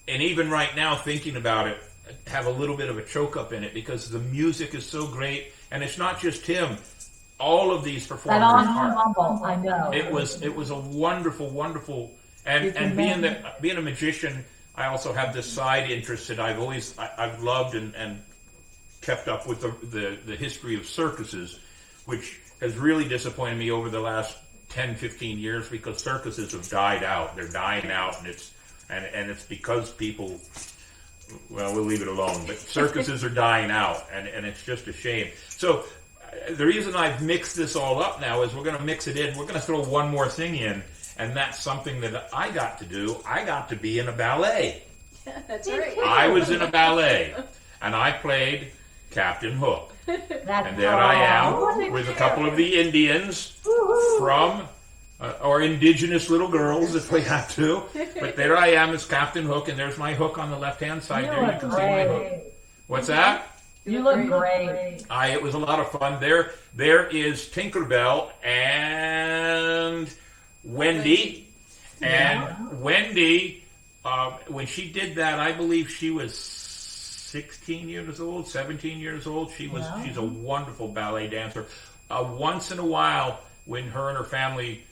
and even right now thinking about it, have a little bit of a choke up in it because the music is so great, and it's not just him. All of these performers I know. It was a wonderful, wonderful, and being a magician, I also have this side interest that I've loved and kept up with the history of circuses, which has really disappointed me over the last 10, 15 years because circuses have died out. They're dying out, and it's because people. Well, we'll leave it alone. But circuses are dying out, and it's just a shame. So the reason I've mixed this all up now is we're going to mix it in. We're going to throw one more thing in, and that's something that I got to do. I got to be in a ballet. That's right. I was in a ballet, and I played Captain Hook. And there I am with a couple of the Indians from... or indigenous little girls, if we have to. But there I am as Captain Hook, and there's my hook on the left-hand side there. You can see my hook. What's that? You look great. It was a lot of fun. There is Tinkerbell and Wendy. And Wendy, when she did that, I believe she was 16 years old, 17 years old. She's a wonderful ballet dancer. Once in a while, when her and her family...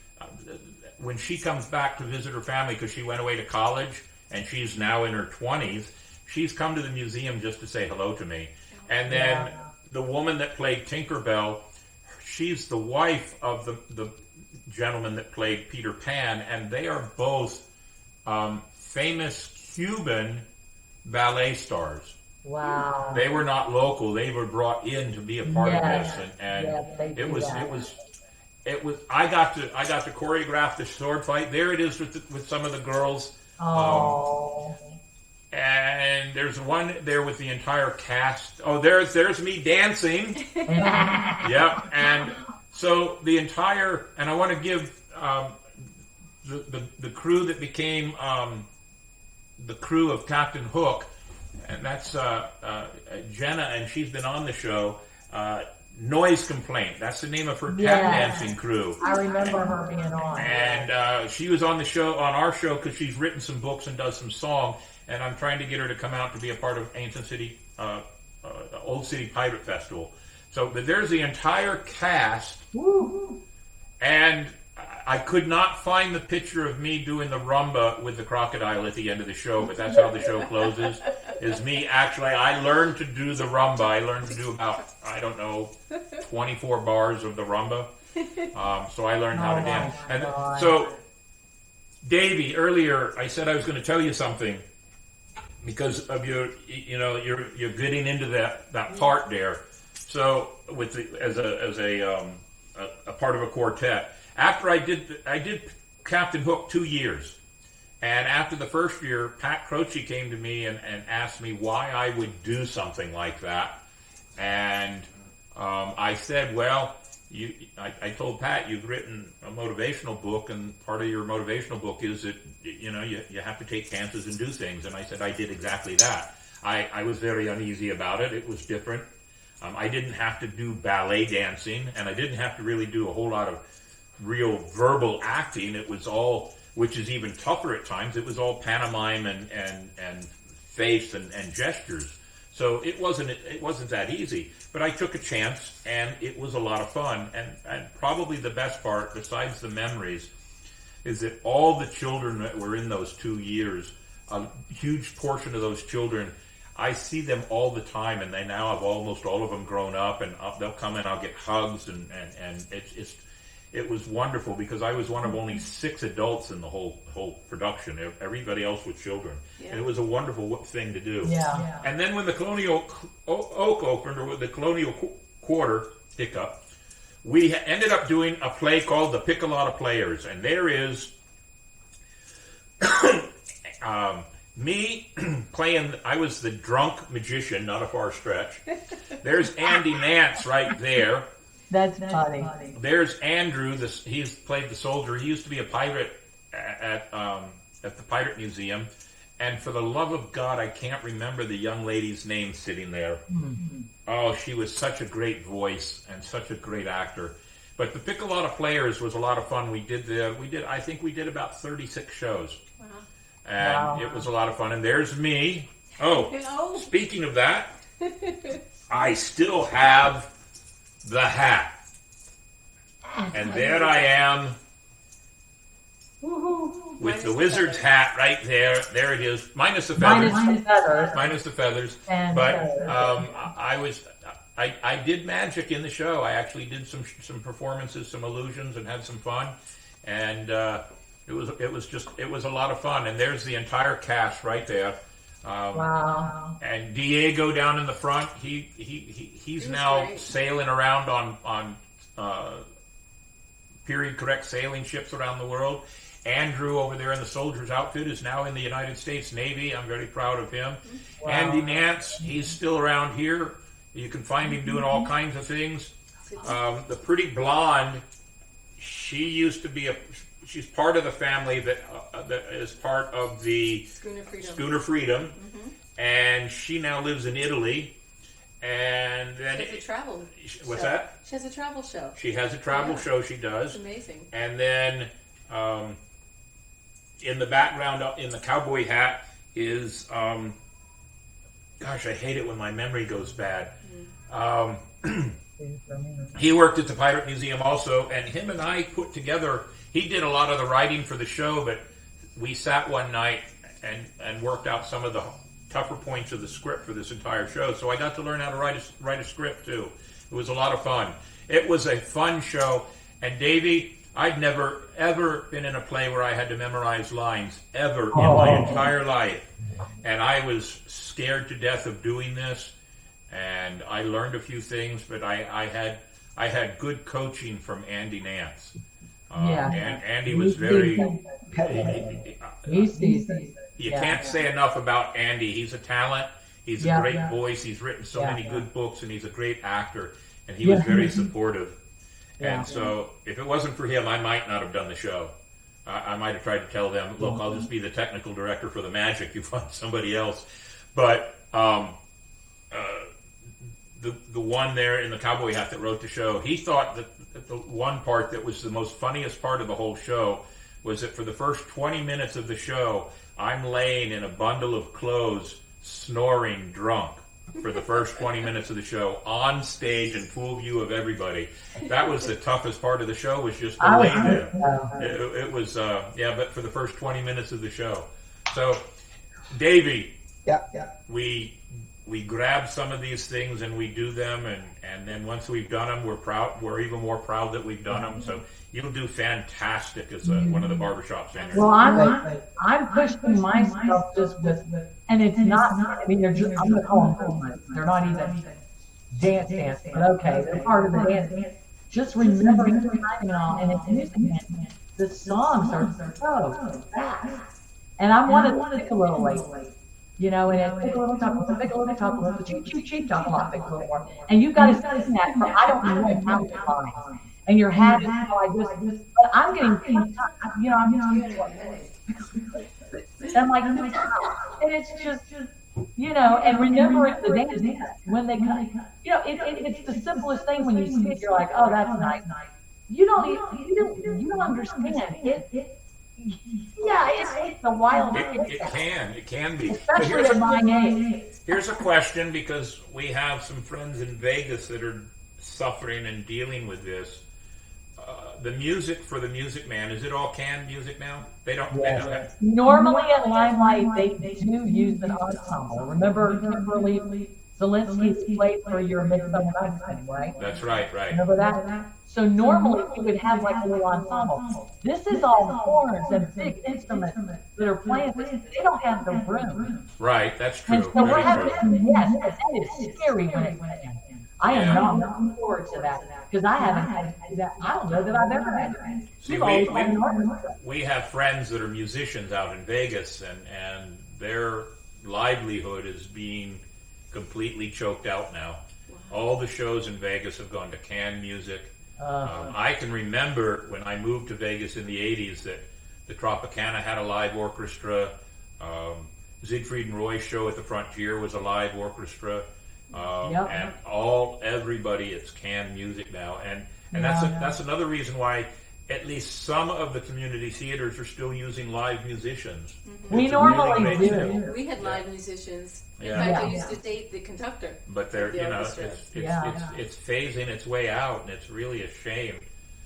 when she comes back to visit her family because she went away to college and she's now in her 20s, she's come to the museum just to say hello to me. And then the woman that played Tinkerbell, she's the wife of the gentleman that played Peter Pan, and they are both famous Cuban ballet stars. Wow. They were not local. They were brought in to be a part of this, and it was I got to choreograph the sword fight. There it is with some of the girls. And there's one there with the entire cast. Oh, there's me dancing. Yep. And so the entire, and I want to give the crew that became the crew of Captain Hook, and that's Jenna, and she's been on the show. Noise Complaint. That's the name of her tap dancing crew. I remember her being on. And she was on our show, because she's written some books and does some song. And I'm trying to get her to come out to be a part of Ancient City, Old City Pirate Festival. So, but there's the entire cast. Woo. And I could not find the picture of me doing the rumba with the crocodile at the end of the show, but that's how the show closes. Is me actually, I learned to do the rumba. I learned to do about, 24 bars of the rumba. So I learned how to dance. And so, Davey, earlier I said I was going to tell you something because of you're getting into that part there. So with as a part of a quartet. After I did Captain Hook 2 years, and after the first year, Pat Croce came to me and asked me why I would do something like that, and I said, well, I told Pat, you've written a motivational book, and part of your motivational book is that you have to take chances and do things, and I said I did exactly that. I was very uneasy about it. It was different. I didn't have to do ballet dancing, and I didn't have to really do a whole lot of real verbal acting. It was all, which is even tougher at times, it was all pantomime and face and gestures. So it wasn't that easy. But I took a chance, and it was a lot of fun. And probably the best part, besides the memories, is that all the children that were in those 2 years, a huge portion of those children, I see them all the time, and they now have almost all of them grown up, and they'll come in, I'll get hugs, and it was wonderful because I was one of only 6 adults in the whole production. Everybody else was children. Yeah. And it was a wonderful thing to do. Yeah. And then when the Colonial Oak opened, or the Colonial Quarter, hiccup, we ended up doing a play called The Pick a Lot of Players. And there is me playing, I was the drunk magician, not a far stretch. There's Andy Nance right there. That's funny. There's Andrew. He's played the soldier. He used to be a pirate at the Pirate Museum. And for the love of God, I can't remember the young lady's name sitting there. Mm-hmm. Oh, she was such a great voice and such a great actor. But the Pick a Lot of Players was a lot of fun. I think we did about 36 shows. Wow. And it was a lot of fun. And there's me. Oh, speaking of that, I still have the hat. And there I am with the wizard's hat right there. There it is, minus the feathers. Minus the feathers. But I did magic in the show. I actually did some performances, some illusions, and had some fun. And it was a lot of fun. And there's the entire cast right there. Wow. And Diego down in the front. He's now great. Sailing around on period correct sailing ships around the world. Andrew over there in the soldier's outfit is now in the United States Navy. I'm very proud of him. Wow. Andy Nance, he's still around here. You can find him doing all kinds of things. The pretty blonde, she used to be she's part of the family that is part of the Schooner Freedom. Mm-hmm. And she now lives in Italy. And then she has a travel what's show. That? She has a travel show. She has a travel show, she does. It's amazing. And then in the background, in the cowboy hat, is, gosh, I hate it when my memory goes bad. He worked at the Pirate Museum also, and him and I put together, he did a lot of the writing for the show, but we sat one night and worked out some of the tougher points of the script for this entire show. So I got to learn how to write a script too. It was a lot of fun. It was a fun show. And Davey, I'd never ever been in a play where I had to memorize lines ever in my entire life. And I was scared to death of doing this. And I learned a few things, but I had good coaching from Andy Nance. And Andy was very. You can't say enough about Andy. He's a talent. He's a great voice. He's written so many good books, and he's a great actor. And he was very supportive. And so, if it wasn't for him, I might not have done the show. I might have tried to tell them, look, I'll just be the technical director for the magic. You find somebody else. But the one there in the cowboy hat that wrote the show, he thought that the one part that was the most funniest part of the whole show was that for the first 20 minutes of the show, I'm laying in a bundle of clothes, snoring drunk for the first 20 minutes of the show, on stage in full view of everybody. That was the toughest part of the show, was just to lay there. It was, but for the first 20 minutes of the show. So, Davey, we grab some of these things and we do them, and then once we've done them, we're proud. We're even more proud that we've done them. So you'll do fantastic as one of the barbershop singers. Well, I'm pushing myself just with, and it's not. I mean, I'm gonna call them performance. They're not even dance, but okay, they're part of the dance. Just remembering the timing and all, and it's music. The songs are so fast, and I want to pick a little late. You know, and it's pick a little, talk a little, pick a little, talk a little, cheap, talk a lot, pick a little more. And you've got to sing that for, I don't know how many lines. And you're having, but I'm getting, you know, I'm like, and it's just, you know, and remembering the dance when they come, you know, it's the simplest thing when you see it, you're like, oh, that's nice. You don't understand it. Yeah, it's a wild. It can be. Especially at my age. Here's a question, because we have some friends in Vegas that are suffering and dealing with this. The music for the Music Man, is it all canned music now? They don't. Normally at Limelight, they do use an ensemble. Remember Kimberly Zelensky played for your Midsummer Night's Dream, right? That's right. Remember that? So normally you would have like a little ensemble. This is all horns and big instruments that are playing. They don't have the room. Right, that's true. And so we're having, that is scary when it's playing. I am not looking forward to that, because I haven't had to do that. I don't know that I've ever had to. See, we have friends that are musicians out in Vegas, and their livelihood is being completely choked out now. All the shows in Vegas have gone to canned music. I can remember when I moved to Vegas in the 80s that the Tropicana had a live orchestra. Siegfried and Roy's show at the Frontier was a live orchestra. And everybody, it's canned music now. And that's another reason why at least some of the community theaters are still using live musicians. We It's a normally great do. skill. We had live musicians. In Yeah. fact, I used to date the conductor. But they're, The orchestra. it's phasing its way out, and it's really a shame.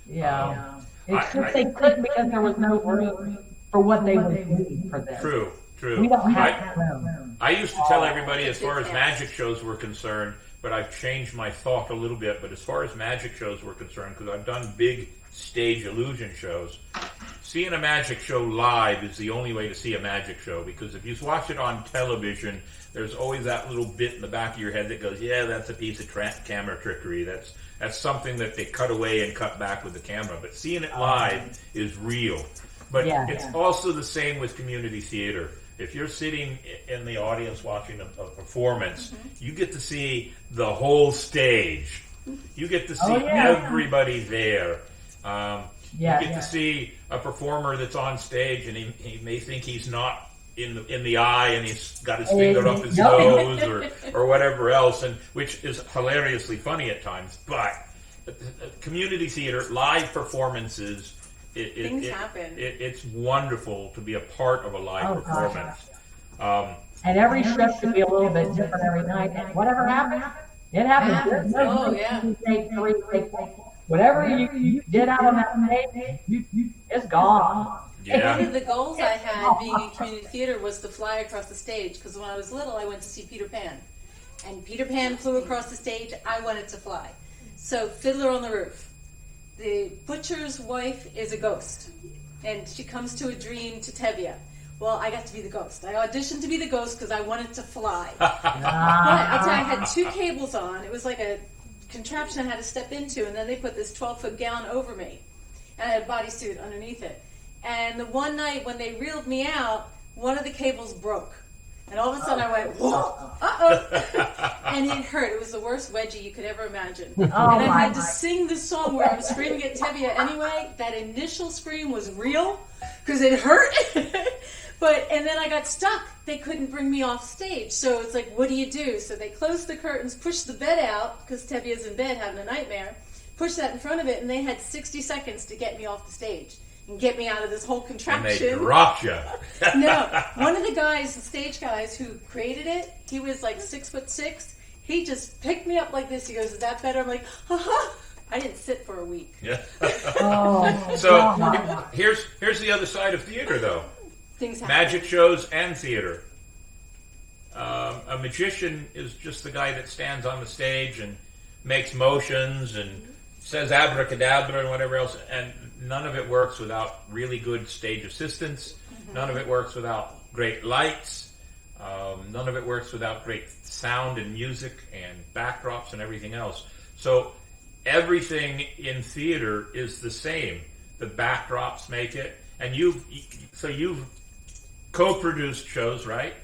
Yeah. It's I- just they couldn't because there was no room for what they would need for this. True. We don't have room. I used to tell everybody as far as magic shows were concerned, but I've changed my thought a little bit. But as far as magic shows were concerned, because I've done big stage illusion shows, seeing a magic show live is the only way to see a magic show, because if you watch it on television, there's always that little bit in the back of your head that goes, yeah, that's a piece of camera trickery. That's something that they cut away and cut back with the camera. But seeing it live is real. But it's also the same with community theater. If you're sitting in the audience watching a performance, you get to see the whole stage. You get to see everybody there. You get to see a performer that's on stage, and he may think he's not in the eye, and he's got his finger up his nose or whatever else, and which is hilariously funny at times. But community theater, live performances, Things happen. It's wonderful to be a part of a live performance. And every show should be a little bit different every night. And whatever happens, it happens. There's no take 3, take 4. Whatever you did out on that stage, it's gone. Yeah. One of the goals I had being in community theater was to fly across the stage, because when I was little, I went to see Peter Pan. And Peter Pan flew across the stage. I wanted to fly. So Fiddler on the Roof. The butcher's wife is a ghost, and she comes to a dream to Tevye. Well, I got to be the ghost. I auditioned to be the ghost because I wanted to fly. But I'll tell you, I had 2 cables on. It was like a contraption I had to step into, and then they put this 12-foot gown over me, and I had a bodysuit underneath it. And the one night when they reeled me out, one of the cables broke. And all of a sudden I went, whoa, and it hurt. It was the worst wedgie you could ever imagine. And I had to sing this song where I was screaming at Tevye anyway. That initial scream was real because it hurt. And then I got stuck. They couldn't bring me off stage. So it's like, what do you do? So they closed the curtains, pushed the bed out, because Tevye's in bed having a nightmare, pushed that in front of it, and they had 60 seconds to get me off the stage and get me out of this whole contraption. And they dropped you. No, one of the guys, the stage guys who created it, he was like 6'6". He just picked me up like this. He goes, "Is that better?" I'm like, "Ha." I didn't sit for a week. Yeah. So here's the other side of theater, though. Things happen. Magic shows and theater. A magician is just the guy that stands on the stage and makes motions and says abracadabra and whatever else, and none of it works without really good stage assistance. None of it works without great lights. None of it works without great sound and music and backdrops and everything else. So everything in theater is the same. The backdrops make it, and you've co-produced shows, right?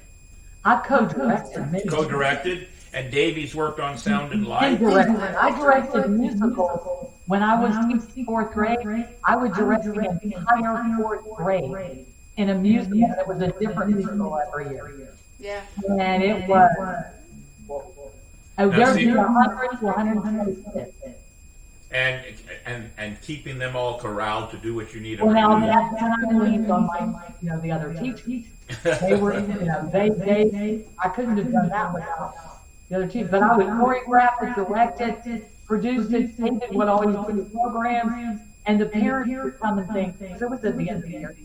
I co-directed. Co-directed, and Davey's worked on sound and light. I directed musicals when I was in 4th grade. I would direct the entire 4th grade in a musical. There was a different musical every year. Yeah. And it was. There'd be 100 to 126. And keeping them all corralled to do what you need Well, them now to do. that's when I leaned on my, the other teachers. They were, I couldn't have done that without the other teachers. But I would choreograph it, direct it, produce it, they did what all these good programs, and the parents would come and think, because it was at the end of the year.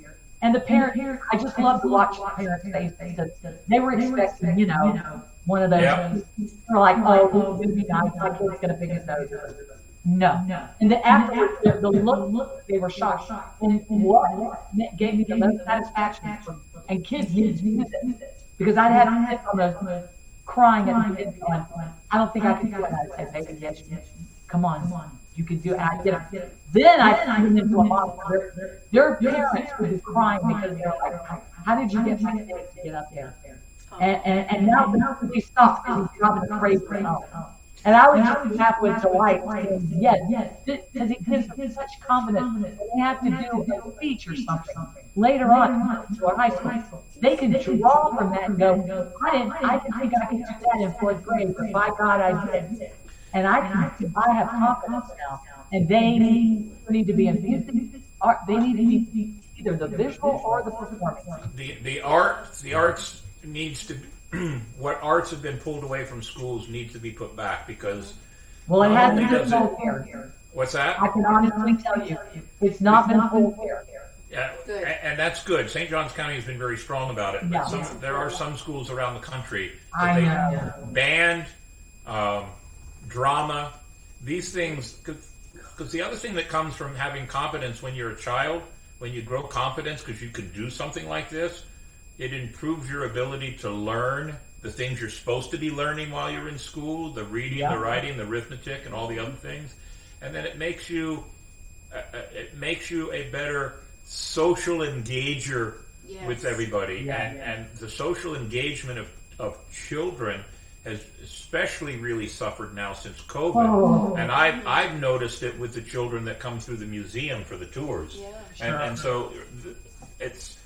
And the parents, I just love to watch the parents' faces, because they were expecting, one of those, they're like, oh, this is going to be nice, my kid's going to pick his nose. No. And then afterwards, the look, they were shocked. And what gave me the most satisfaction, and kids use it, because I'd have kids on those crying at the end going, I don't think I can do it. I said, baby, yes, come on, you can do it. I get it. Then I turned them into a model. Their parents would be crying because they're like, how did you get my kid to get up there? And now we stopped because he's probably afraid for home. And I would just have with delight, yes, because it gives them such confidence. When they have to do a speech or something later on to a high school, they can draw from that and go, I didn't think I could do that in 4th grade, but by God, I did. And I have confidence now. And they need to be in music, art. They need to be either the visual or the performing. The arts needs to what arts have been pulled away from schools needs to be put back because Well, it not hasn't only been does pulled it- here. what's that? I can honestly tell you, it's not been pulled here. Yeah, Good. and that's good. St. Johns County has been very strong about it. But Yeah. there are some schools around the country that I they know. band, drama, these things. Because the other thing that comes from having confidence when you're a child, when you grow confidence because you can do something like this, it improves your ability to learn the things you're supposed to be learning while you're in school, the reading, the writing, the arithmetic, and all the other things. And then it makes you a better social engager Yes. with everybody. Yeah. And the social engagement of children has especially really suffered now since COVID. Oh. And I've noticed it with the children that come through the museum for the tours. Yeah. And so it's,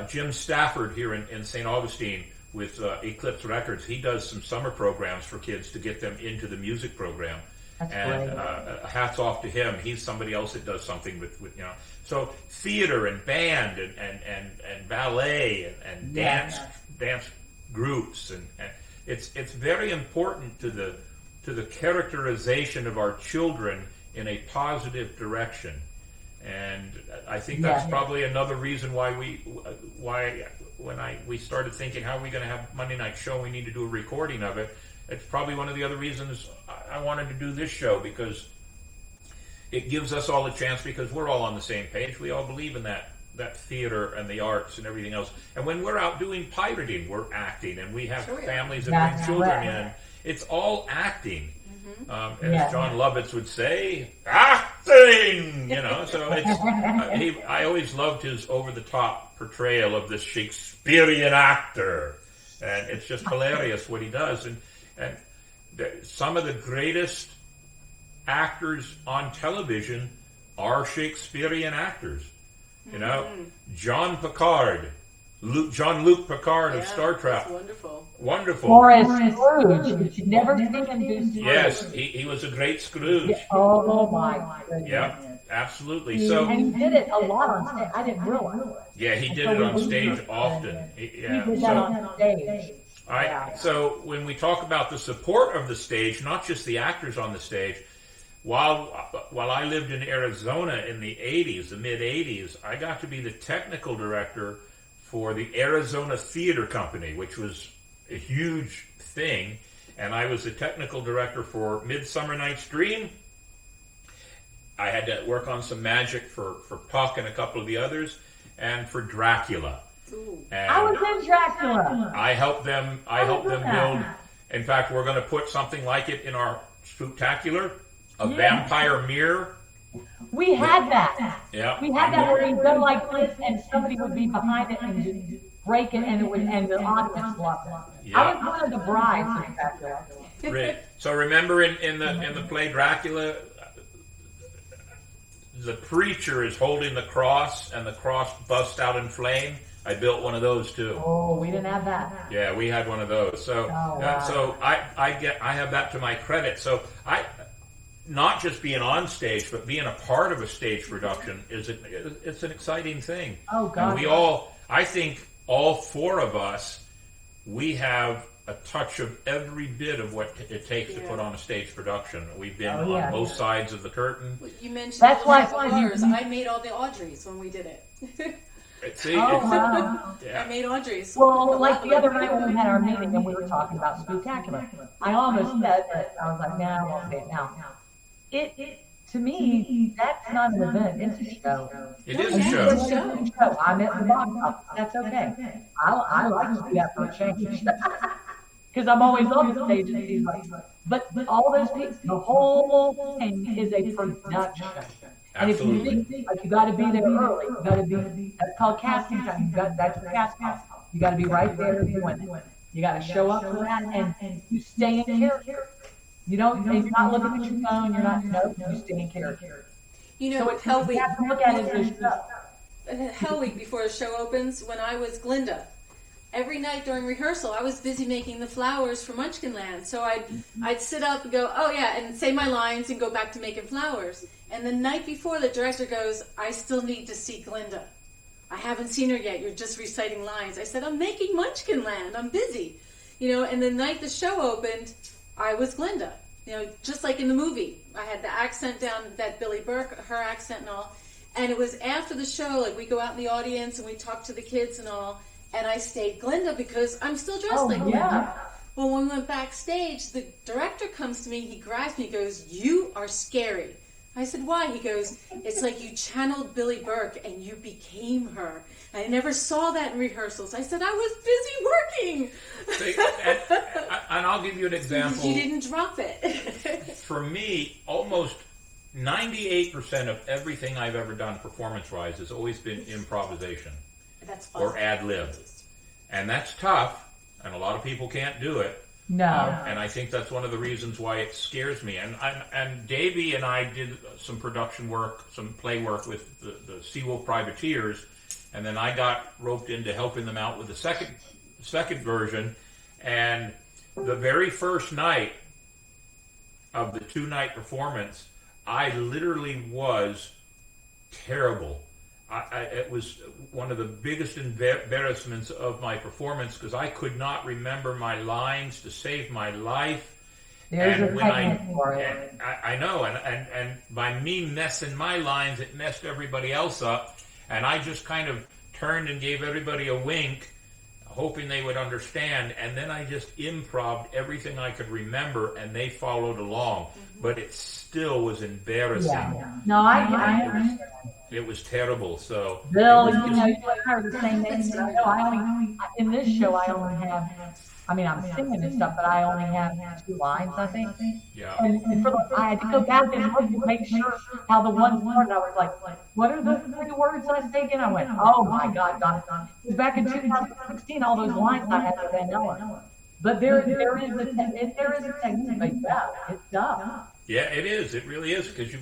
Jim Stafford here in St. Augustine with Eclipse Records, he does some summer programs for kids to get them into the music program. That's And great. hats off to him. He's somebody else that does something with So theater and band and ballet and dance groups and it's very important to the characterization of our children in a positive direction. And I think that's probably another reason why when we started thinking how are we going to have Monday night show, we need to do a recording of it. It's probably one of the other reasons I wanted to do this show because it gives us all a chance because we're all on the same page. We all believe in that theater and the arts and everything else. And when we're out doing pirating, we're acting, and we have families that bring children in. It's all acting. As John Lovitz would say, acting! So it's, I always loved his over-the-top portrayal of this Shakespearean actor. And it's just hilarious what he does. And some of the greatest actors on television are Shakespearean actors. John Picard, Jean-Luc Picard of Star Trek. That's wonderful. Or as Scrooge, which you never seen him do Scrooge. Yes, he was a great Scrooge. Oh my goodness. Yeah, absolutely. And he did it a lot on stage. I didn't realize. Yeah, he did it on stage often. He did that on stage. So when we talk about the support of the stage, not just the actors on the stage, while I lived in Arizona in the 80s, the mid 80s, I got to be the technical director for the Arizona Theater Company, which was a huge thing. And I was the technical director for Midsummer Night's Dream. I had to work on some magic for Puck and a couple of the others, and for Dracula. And I was in Dracula. I helped them build. In fact, we're going to put something like it in our Spooktacular, a vampire mirror. We had that. Yeah. We had that where you go like this and somebody would be behind it and just break it and the audience loved it. Yeah. I was one of the brides of Dracula. So remember in the play Dracula, the preacher is holding the cross and the cross busts out in flame. I built one of those too. Oh, we didn't have that. Yeah, we had one of those. So so I have that to my credit. So not just being on stage, but being a part of a stage production it's an exciting thing. Oh God. And I think all four of us, we have a touch of every bit of what it takes to put on a stage production. We've been on both sides of the curtain. You mentioned That's why bars. I made all the Audreys when we did it. Wow. Yeah. I made Audreys. Well, like the other night when we had our meeting and we were talking about Spooktacular, I almost said that I was like, nah, I won't say it now. It to me, that's not an event, it's a show. It is a It's show. a show. I'm at the box. That's okay. I like to do that for a change. Because I'm always on the stage and he's like, but all those people, the whole thing is a production. And if you think like you got to be there early, you got to be. That's called casting time. That's your casting. You got to be right there doing it. You got to show up for that, and you stay in character. You know, and you're not looking at your phone. You're not. No, you stay in character. You know, So it's, you have to look at it as a show. Hell Week before the show opens, when I was Glinda, every night during rehearsal, I was busy making the flowers for Munchkinland. So I'd sit up and go, oh yeah, and say my lines and go back to making flowers. And the night before, the director goes, I still need to see Glinda. I haven't seen her yet. You're just reciting lines. I said, I'm making Munchkinland. I'm busy. And the night the show opened, I was Glinda. Just like in the movie. I had the accent down, that Billy Burke, her accent and all. And it was after the show, like we go out in the audience and we talk to the kids and all, and I stayed Glinda because I'm still dressed like Glinda. Well, when we went backstage, the director comes to me, he grabs me, he goes, you are scary. I said, why? He goes, it's like you channeled Billy Burke and you became her. I never saw that in rehearsals. I said, I was busy working. And I'll give you an example. You didn't drop it. For me, almost 98% of everything I've ever done performance-wise has always been improvisation. That's fun. Or ad-lib. And that's tough, and a lot of people can't do it. No. And I think that's one of the reasons why it scares me. And Davey and I did some production work, some play work with the Seawolf Privateers, and then I got roped into helping them out with the second version. And the very first night of the 2-night performance, I literally was terrible. It was one of the biggest embarrassments of my performance because I could not remember my lines to save my life. There's and a when technique for it. I know, and by me messing my lines, it messed everybody else up. And I just kind of turned and gave everybody a wink, hoping they would understand. And then I just improv'd everything I could remember, and they followed along. But it still was embarrassing. Yeah. No, I understand. It was terrible. So Bill, you and I are the same age. I only in this show I only have. I mean, I'm singing and stuff, but I only have 2 lines, I think. Yeah. And I had to go back and look to make sure how the one started. I was like, what are the 3 words I say again? I went, oh my God, Donna. Back in 2016, all those lines I had to vanilla. But there is a technique like that. It's tough. Yeah, it is. It really is because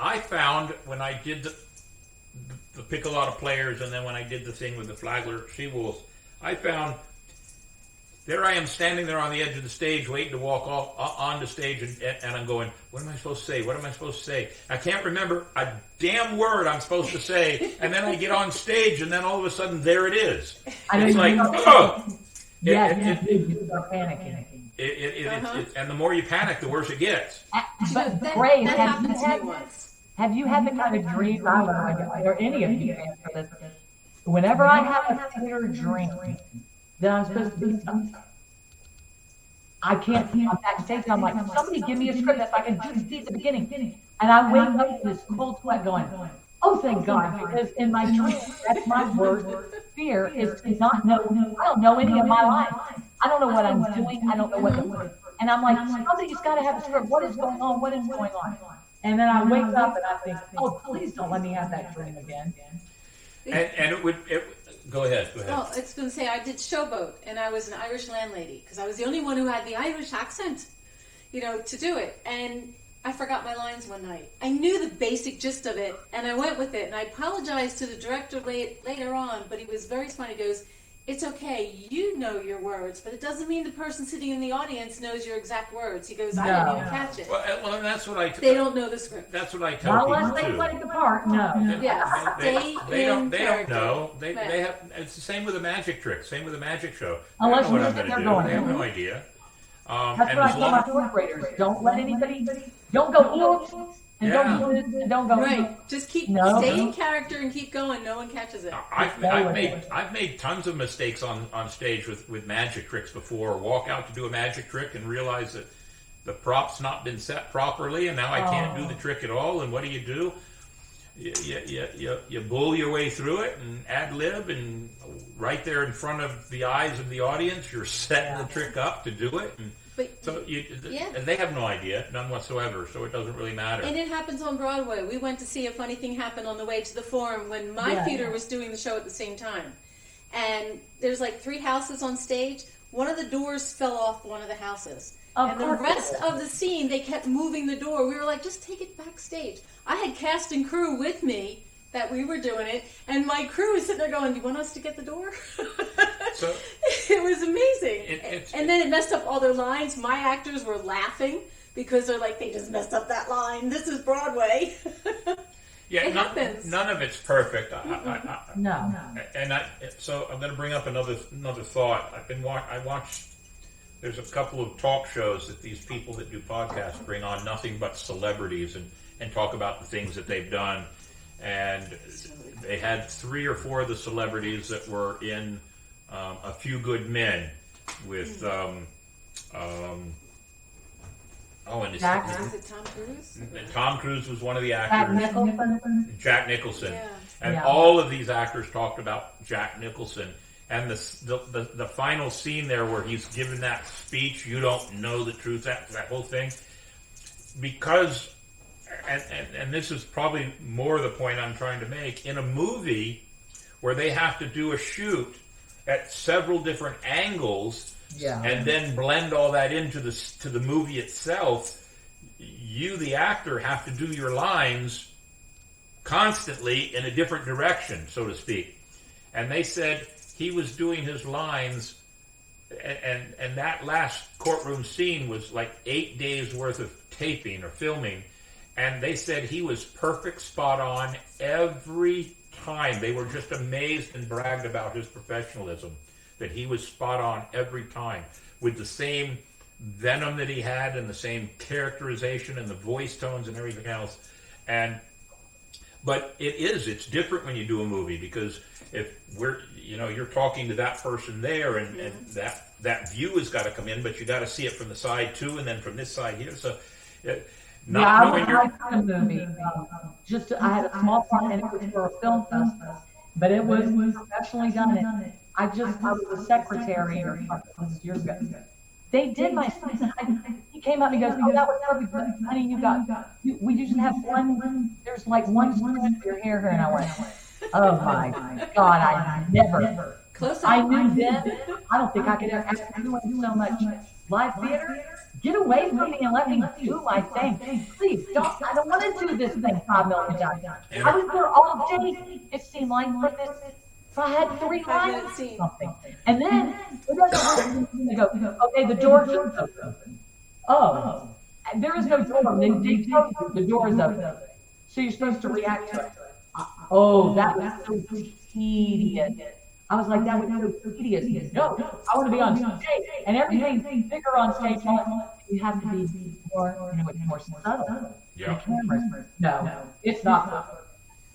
I found when I did the pick a lot of players, and then when I did the thing with the Flagler Seawolves, I found there I am standing there on the edge of the stage waiting to walk off on the stage, and I'm going, what am I supposed to say? What am I supposed to say? I can't remember a damn word I'm supposed to say, and then I get on stage, and then all of a sudden, there it is. It's like, oh! You start panicking. And the more you panic, the worse it gets. But Grace, have you had the kind of dream, or any of you answer this, whenever I have a theater dream that I'm supposed to do something, I can't see on backstage, I'm like, somebody give me a script that I can just see at the beginning. And I wake up in this cold sweat going, oh, thank God, because in my dream, that's my worst fear is to not know, I don't know any of my life. I don't know what I'm doing. I don't know what I'm doing. And I'm like, somebody's got to have a script. What is going on? What is going on? And then I wake up and I think, oh, please don't let me have that dream again. And it would go ahead. Well, it's going to say I did Showboat, and I was an Irish landlady because I was the only one who had the Irish accent, to do it. And I forgot my lines one night. I knew the basic gist of it, and I went with it. And I apologized to the director later on, but he was very smart. He goes, it's okay, you know your words, but it doesn't mean the person sitting in the audience knows your exact words. He goes, I didn't even catch it. Well, and that's what they don't know the script. That's what I tell people unless they play the part, no. Yes, they don't know. They have. It's the same with a magic trick. Same with a magic show. Unless they don't know what I'm going to do. They have no idea. That's what I tell my fourth graders. Don't let anybody. Don't go oops. And don't go. Right. Just stay in character and keep going. No one catches it. I've made tons of mistakes on stage with magic tricks before. Walk out to do a magic trick and realize that the prop's not been set properly, and now I can't do the trick at all. And what do? You bull your way through it and ad lib, and right there in front of the eyes of the audience, you're setting the trick up to do it. And and they have no idea, none whatsoever, so it doesn't really matter. And it happens on Broadway. We went to see a funny thing happen on the way to the Forum when my theater was doing the show at the same time. And there's like 3 houses on stage. One of the doors fell off one of the houses. And the rest of the scene, they kept moving the door. We were like, just take it backstage. I had cast and crew with me that we were doing it, and my crew was sitting there going, "Do you want us to get the door?" So it was amazing. And then it messed up all their lines. My actors were laughing because they're like, "They just messed up that line. This is Broadway." yeah, It happens. none of it's perfect. No. So I'm going to bring up another thought. I watched. There's a couple of talk shows that these people that do podcasts bring on nothing but celebrities and talk about the things that they've done. And they had 3 or 4 of the celebrities that were in A Few Good Men with and Was it Tom Cruise? Tom Cruise was one of the actors. Jack Nicholson. Yeah. And all of these actors talked about Jack Nicholson. And the final scene there where he's given that speech, "You don't know the truth," that whole thing, because. And this is probably more the point I'm trying to make. In a movie where they have to do a shoot at several different angles and then blend all that into the movie itself, you, the actor, have to do your lines constantly in a different direction, so to speak. And they said he was doing his lines, and that last courtroom scene was like 8 days worth of taping or filming. And they said he was perfect, spot on every time. They were just amazed and bragged about his professionalism, that he was spot on every time with the same venom that he had and the same characterization and the voice tones and everything else. But it's different when you do a movie, because if you're talking to that person there, and that view has got to come in, but you got to see it from the side too, and then from this side here. So. I was in a movie. I had a small part in it, was for a film festival, but it was professionally done. I was a secretary or something years ago. They did my scenes, and he came up and he goes, "Oh, that was perfect, honey. We usually have one. There's like one strand of your hair here," and I went, "Oh my God, I never." I knew then. I don't think I could ever. After doing so much live theater. Get away from me and let me do my thing. Please, I don't want to do this thing 5 million times. I was there all day, it seemed like, for this. So I had 3 lines or something. And then, they go, "Okay, the door is open." Oh, there is no door. They tell you the door is open. So you're supposed to react to it. Oh, that was so tedious. I was like, that was so tedious. No, I want to be on stage, and everything's bigger on stage. You have to be more subtle. Yeah. The cameras. No, it's not.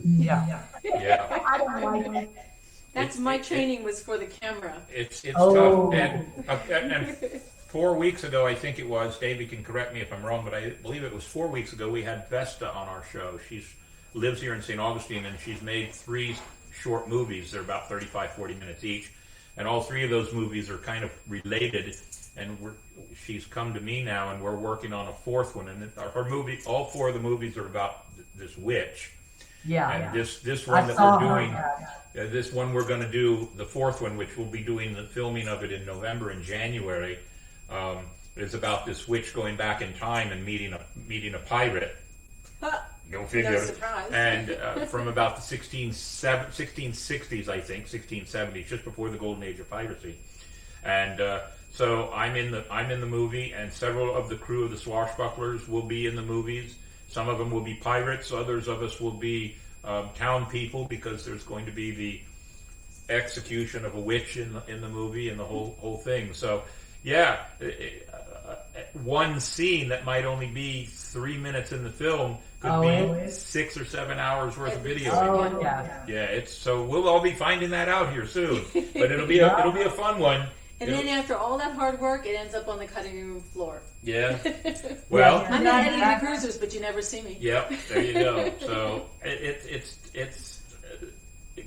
Yeah. I don't like it. That's my training was for the camera. It's tough. And 4 weeks ago, I think it was, Davey can correct me if I'm wrong, but I believe it was 4 weeks ago, we had Vesta on our show. She lives here in St. Augustine, and she's made 3 short movies. They're about 35, 40 minutes each. And all 3 of those movies are kind of related. And she's come to me now, and we're working on a 4th one. And her movie, all 4 of the movies are about this witch. Yeah. And this one that we're doing, this one we're going to do, the 4th one, which we'll be doing the filming of it in November and January, is about this witch going back in time and meeting a pirate. Go figure. No surprise. And from about the 1660s, I think, 1670s, just before the golden age of piracy. And so I'm in the movie, and several of the crew of the Swashbucklers will be in the movies. Some of them will be pirates. Others of us will be town people, because there's going to be the execution of a witch in the movie and the whole thing. So, yeah, one scene that might only be 3 minutes in the film could be 6 or 7 hours worth of video. Oh, yeah. Yeah, so we'll all be finding that out here soon. But it'll be a fun one. And then after all that hard work, it ends up on the cutting room floor. Yeah. Well, I'm not editing the cruisers, but you never see me. Yep. There you go. So it's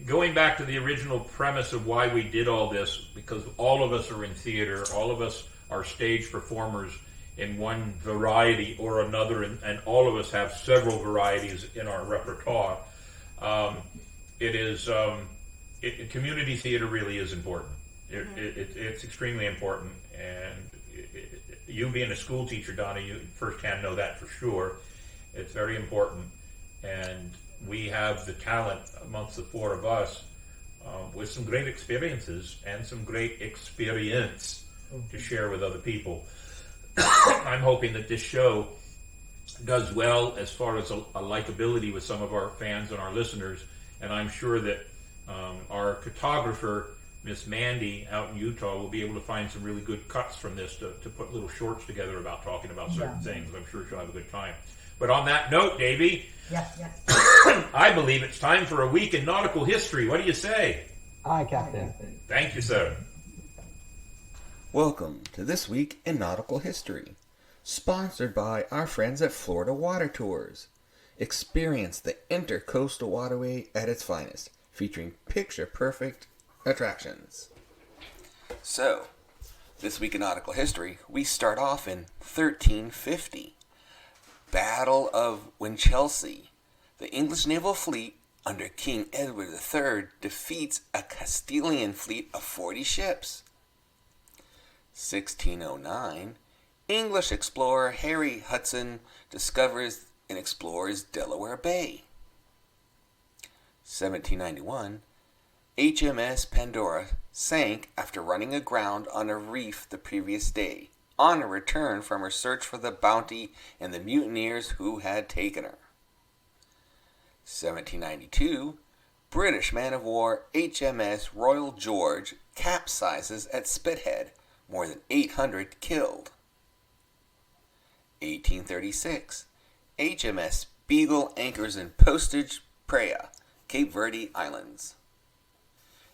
going back to the original premise of why we did all this, because all of us are in theater, all of us are stage performers in one variety or another, and all of us have several varieties in our repertoire. Community theater really is important. It's extremely important, and you being a school teacher, Donna, you firsthand know that for sure. It's very important, and we have the talent amongst the four of us with some great experiences and some great experience to share with other people. I'm hoping that this show does well as far as a likability with some of our fans and our listeners, and I'm sure that our photographer, Miss Mandy, out in Utah, will be able to find some really good cuts from this to put little shorts together about talking about certain things. I'm sure she'll have a good time. But on that note, Davey, Yes. I believe it's time for a week in nautical history. What do you say? Aye, Captain. Thank you, sir. Welcome to This Week in Nautical History, sponsored by our friends at Florida Water Tours. Experience the Intercoastal Waterway at its finest, featuring picture-perfect attractions. So, this week in nautical history, we start off in 1350. Battle of Winchelsea. The English naval fleet under King Edward III defeats a Castilian fleet of 40 ships. 1609. English explorer Harry Hudson discovers and explores Delaware Bay. 1791. HMS Pandora sank after running aground on a reef the previous day, on a return from her search for the bounty and the mutineers who had taken her. 1792. British man-of-war HMS Royal George capsizes at Spithead, more than 800 killed. 1836. HMS Beagle anchors in Postage Praia, Cape Verde Islands.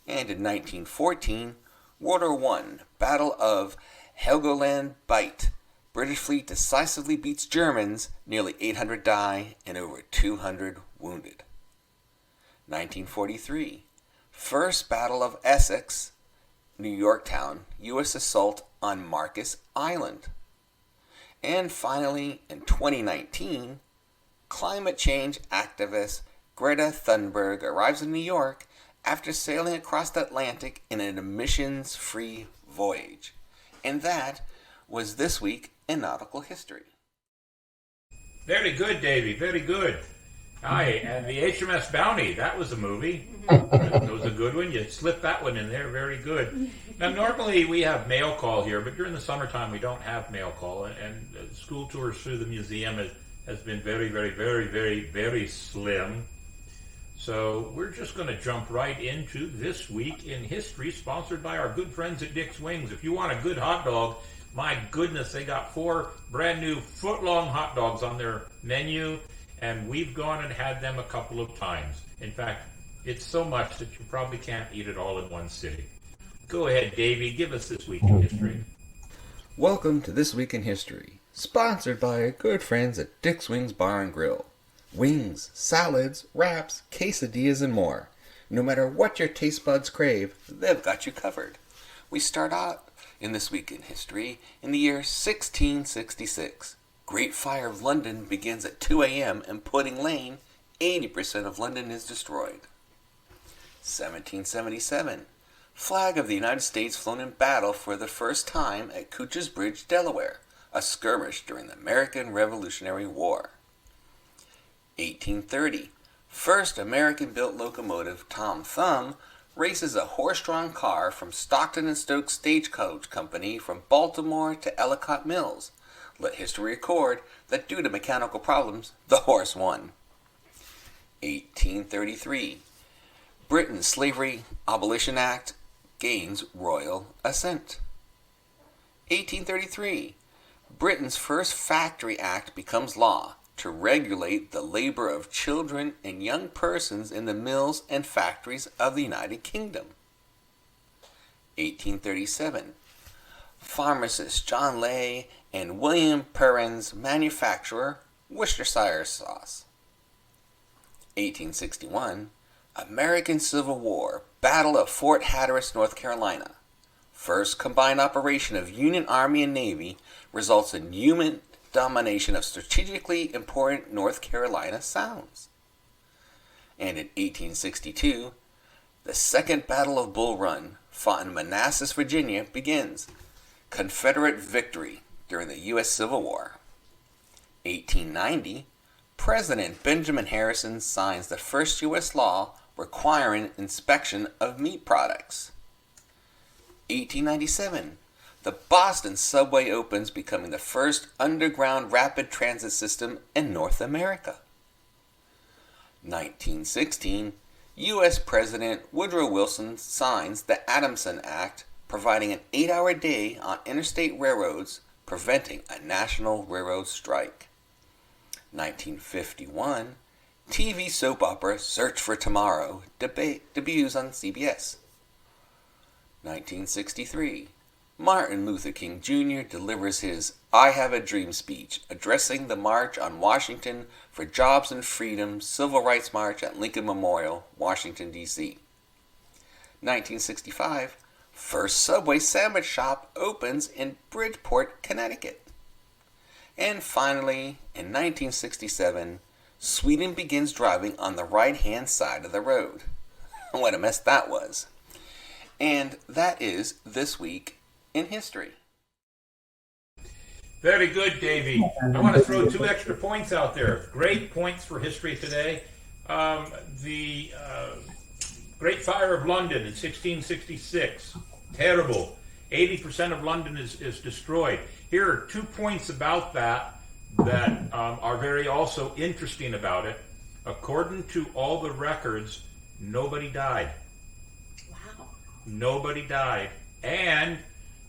And in 1914, World War I, Battle of Helgoland Bight. British fleet decisively beats Germans, nearly 800 die and over 200 wounded. 1943, First Battle of Essex, New Yorktown, U.S. assault on Marcus Island. And finally, in 2019, climate change activist Greta Thunberg arrives in New York after sailing across the Atlantic in an emissions-free voyage. And that was This Week in Nautical History. Very good, Davey. Very good. Aye, and the HMS Bounty, that was a movie. That was a good one. You slipped that one in there. Very good. Now, normally we have mail call here, but during the summertime we don't have mail call, and school tours through the museum has been very, very, very, very, very slim. So we're just going to jump right into This Week in History, sponsored by our good friends at Dick's Wings. If you want a good hot dog, my goodness, they got 4 brand new foot-long hot dogs on their menu, and we've gone and had them a couple of times. In fact, it's so much that you probably can't eat it all in one sitting. Go ahead, Davey, give us This Week in History. Welcome to This Week in History, sponsored by our good friends at Dick's Wings Bar and Grill. Wings, salads, wraps, quesadillas, and more. No matter what your taste buds crave, they've got you covered. We start out in This Week in History in the year 1666. Great Fire of London begins at 2 a.m. and Pudding Lane, 80% of London is destroyed. 1777. Flag of the United States flown in battle for the first time at Couch's Bridge, Delaware, a skirmish during the American Revolutionary War. 1830. First American-built locomotive, Tom Thumb, races a horse-drawn car from Stockton and Stoke Stagecoach Company from Baltimore to Ellicott Mills. Let history record that due to mechanical problems, the horse won. 1833. Britain's Slavery Abolition Act gains royal assent. 1833. Britain's first Factory Act becomes law to regulate the labor of children and young persons in the mills and factories of the United Kingdom. 1837. Pharmacists John Lay and William Perrins manufacture Worcestershire sauce. 1861. American Civil War, Battle of Fort Hatteras, North Carolina. First combined operation of Union Army and Navy results in human domination of strategically important North Carolina sounds. And in 1862, the Second Battle of Bull Run, fought in Manassas, Virginia, begins. Confederate victory during the U.S. Civil War. 1890, President Benjamin Harrison signs the first U.S. law requiring inspection of meat products. 1897. The Boston subway opens, becoming the first underground rapid transit system in North America. 1916. U.S. President Woodrow Wilson signs the Adamson Act, providing an 8-hour day on interstate railroads, preventing a national railroad strike. 1951. TV soap opera Search for Tomorrow debuts on CBS. 1963. Martin Luther King Jr. delivers his I Have a Dream speech, addressing the March on Washington for Jobs and Freedom Civil Rights March at Lincoln Memorial, Washington, D.C. 1965. First Subway sandwich shop opens in Bridgeport, Connecticut. And finally, in 1967, Sweden begins driving on the right-hand side of the road. What a mess that was. And that is This Week in History. Very good, Davey. I want to throw 2 extra points out there. Great points for history today. The Great Fire of London in 1666. Terrible. 80% of London is destroyed. Here are 2 points about that are very also interesting about it. According to all the records, nobody died. Wow. Nobody died. And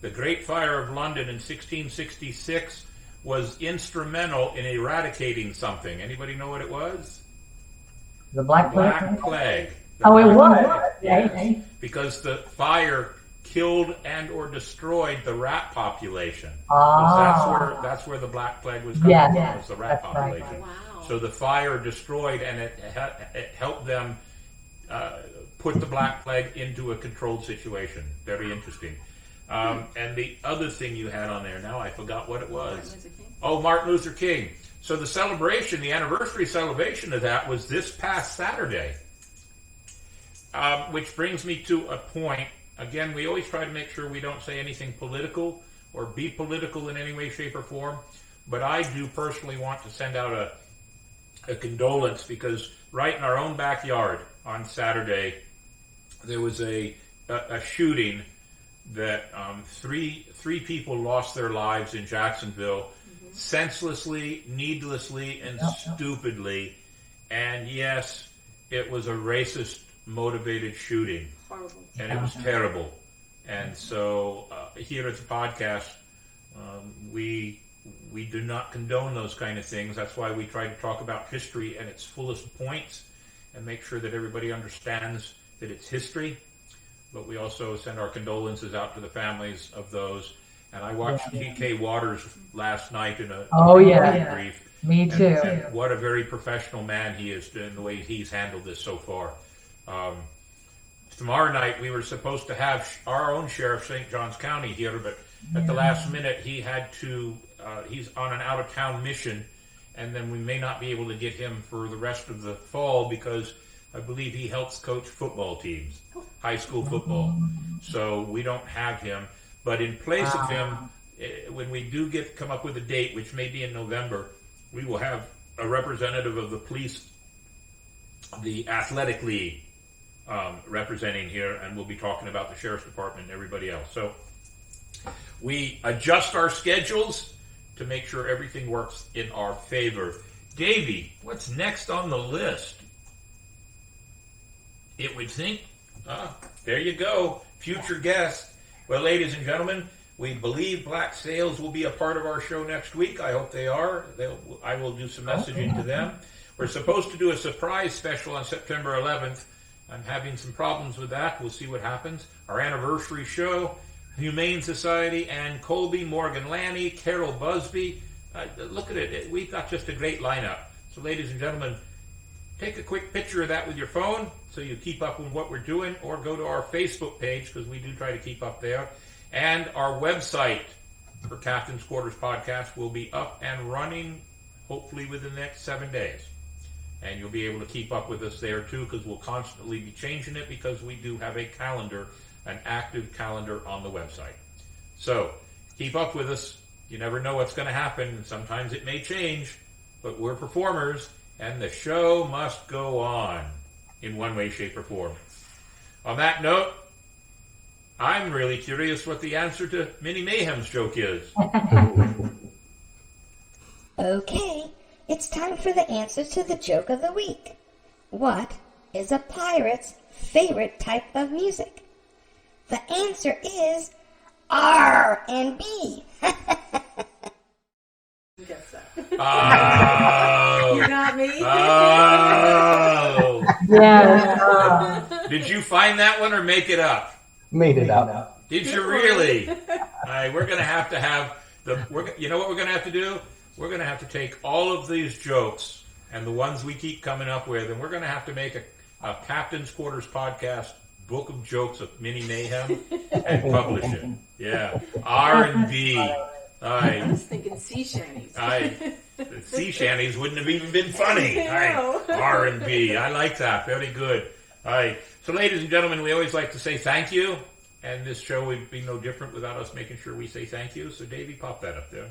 the Great Fire of London in 1666 was instrumental in eradicating something. Anybody know what it was? The Black Plague? Black Plague. Oh, it Black was? Plague. Okay. Yes. Because the fire killed and or destroyed the rat population. That's where the Black Plague was coming from, was the rat population. Right. Wow. So the fire destroyed, and it helped them put the Black Plague into a controlled situation. Very interesting. And the other thing you had on there, now I forgot what it was. Martin Luther King. So the celebration, the anniversary celebration of that was this past Saturday. Which brings me to a point. Again, we always try to make sure we don't say anything political or be political in any way, shape, or form. But I do personally want to send out a condolence, because right in our own backyard on Saturday, there was a shooting that 3 people lost their lives in Jacksonville, senselessly, needlessly, and stupidly. And yes, it was a racist motivated shooting. Horrible. And it was terrible. And so here at the podcast, we do not condone those kind of things. That's why we try to talk about history at its fullest points and make sure that everybody understands that it's history. But we also send our condolences out to the families of those. And I watched T.K. Waters last night in a brief. Me too. And what a very professional man he is in the way he's handled this so far. Tomorrow night we were supposed to have our own sheriff, St. Johns County, here, but at the last minute he had to, he's on an out-of-town mission, and then we may not be able to get him for the rest of the fall, because I believe he helps coach football teams, high school football. So we don't have him. But in place of him, when we do come up with a date, which may be in November, we will have a representative of the police, the athletic league, representing here, and we'll be talking about the sheriff's department and everybody else. So we adjust our schedules to make sure everything works in our favor. Davey, what's next on the list? It would think, there you go, future guest. Well, ladies and gentlemen, we believe Black Sails will be a part of our show next week. I hope they are. I will do some messaging to them. We're supposed to do a surprise special on September 11th. I'm having some problems with that. We'll see what happens. Our anniversary show, Humane Society, Ann Colby, Morgan Lanny, Carol Busby. Look at it. We've got just a great lineup. So, ladies and gentlemen, take a quick picture of that with your phone so you keep up with what we're doing, or go to our Facebook page, because we do try to keep up there. And our website for Captain's Quarters Podcast will be up and running hopefully within the next 7 days. And you'll be able to keep up with us there too, because we'll constantly be changing it, because we do have a calendar, an active calendar on the website. So keep up with us. You never know what's going to happen, and sometimes it may change. but we're performers, and the show must go on in one way, shape, or form. On that note, I'm really curious what the answer to Minnie Mayhem's joke is. Okay, it's time for the answer to the joke of the week. What is a pirate's favorite type of music? The answer is R&B. Guess that. Oh. You got me. Oh. Yeah. Did you find that one or make it up? Made it up. Did you really? All right, we're going to have you know what we're going to have to do? We're going to have to take all of these jokes and the ones we keep coming up with, and we're going to have to make a Captain's Quarters podcast book of jokes of Minnie Mayhem and publish it. Yeah, R&B. I was thinking sea shanties. Sea shanties wouldn't have even been funny. R&B. I like that. Very good. All right. So, ladies and gentlemen, we always like to say thank you, and this show would be no different without us making sure we say thank you. So, Davey, pop that up there.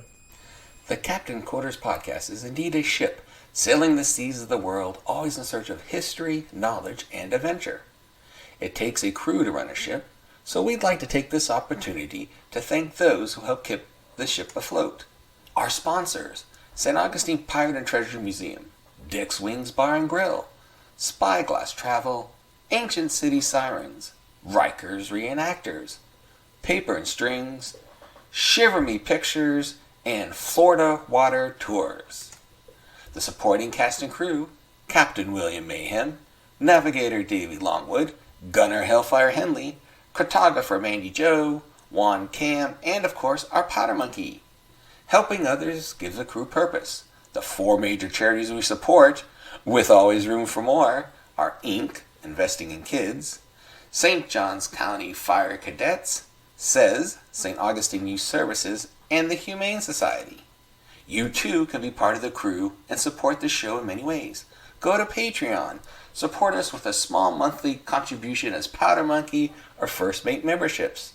The Captain Quarters Podcast is indeed a ship sailing the seas of the world, always in search of history, knowledge, and adventure. It takes a crew to run a ship, so we'd like to take this opportunity to thank those who help keep the ship afloat. Our sponsors: St. Augustine Pirate and Treasure Museum, Dick's Wings Bar and Grill, Spyglass Travel, Ancient City Sirens, Rikers Reenactors, Paper and Strings, Shiver Me Pictures, and Florida Water Tours. The supporting cast and crew: Captain William Mayhem, Navigator Davey Longwood, Gunner Hellfire Henley, Cartographer Mandy Joe, Juan Cam, and of course our Powder Monkey. Helping others gives the crew purpose. The 4 major charities we support, with always room for more, are Inc., Investing in Kids, St. Johns County Fire Cadets, SAYS, St. Augustine Youth Services, and the Humane Society. You too can be part of the crew and support the show in many ways. Go to Patreon. Support us with a small monthly contribution as Powder Monkey or First Mate memberships.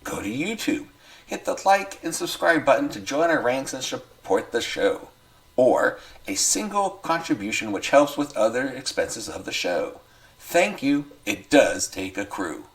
Go to YouTube. Hit the like and subscribe button to join our ranks and support the show. Or a single contribution which helps with other expenses of the show. Thank you. It does take a crew.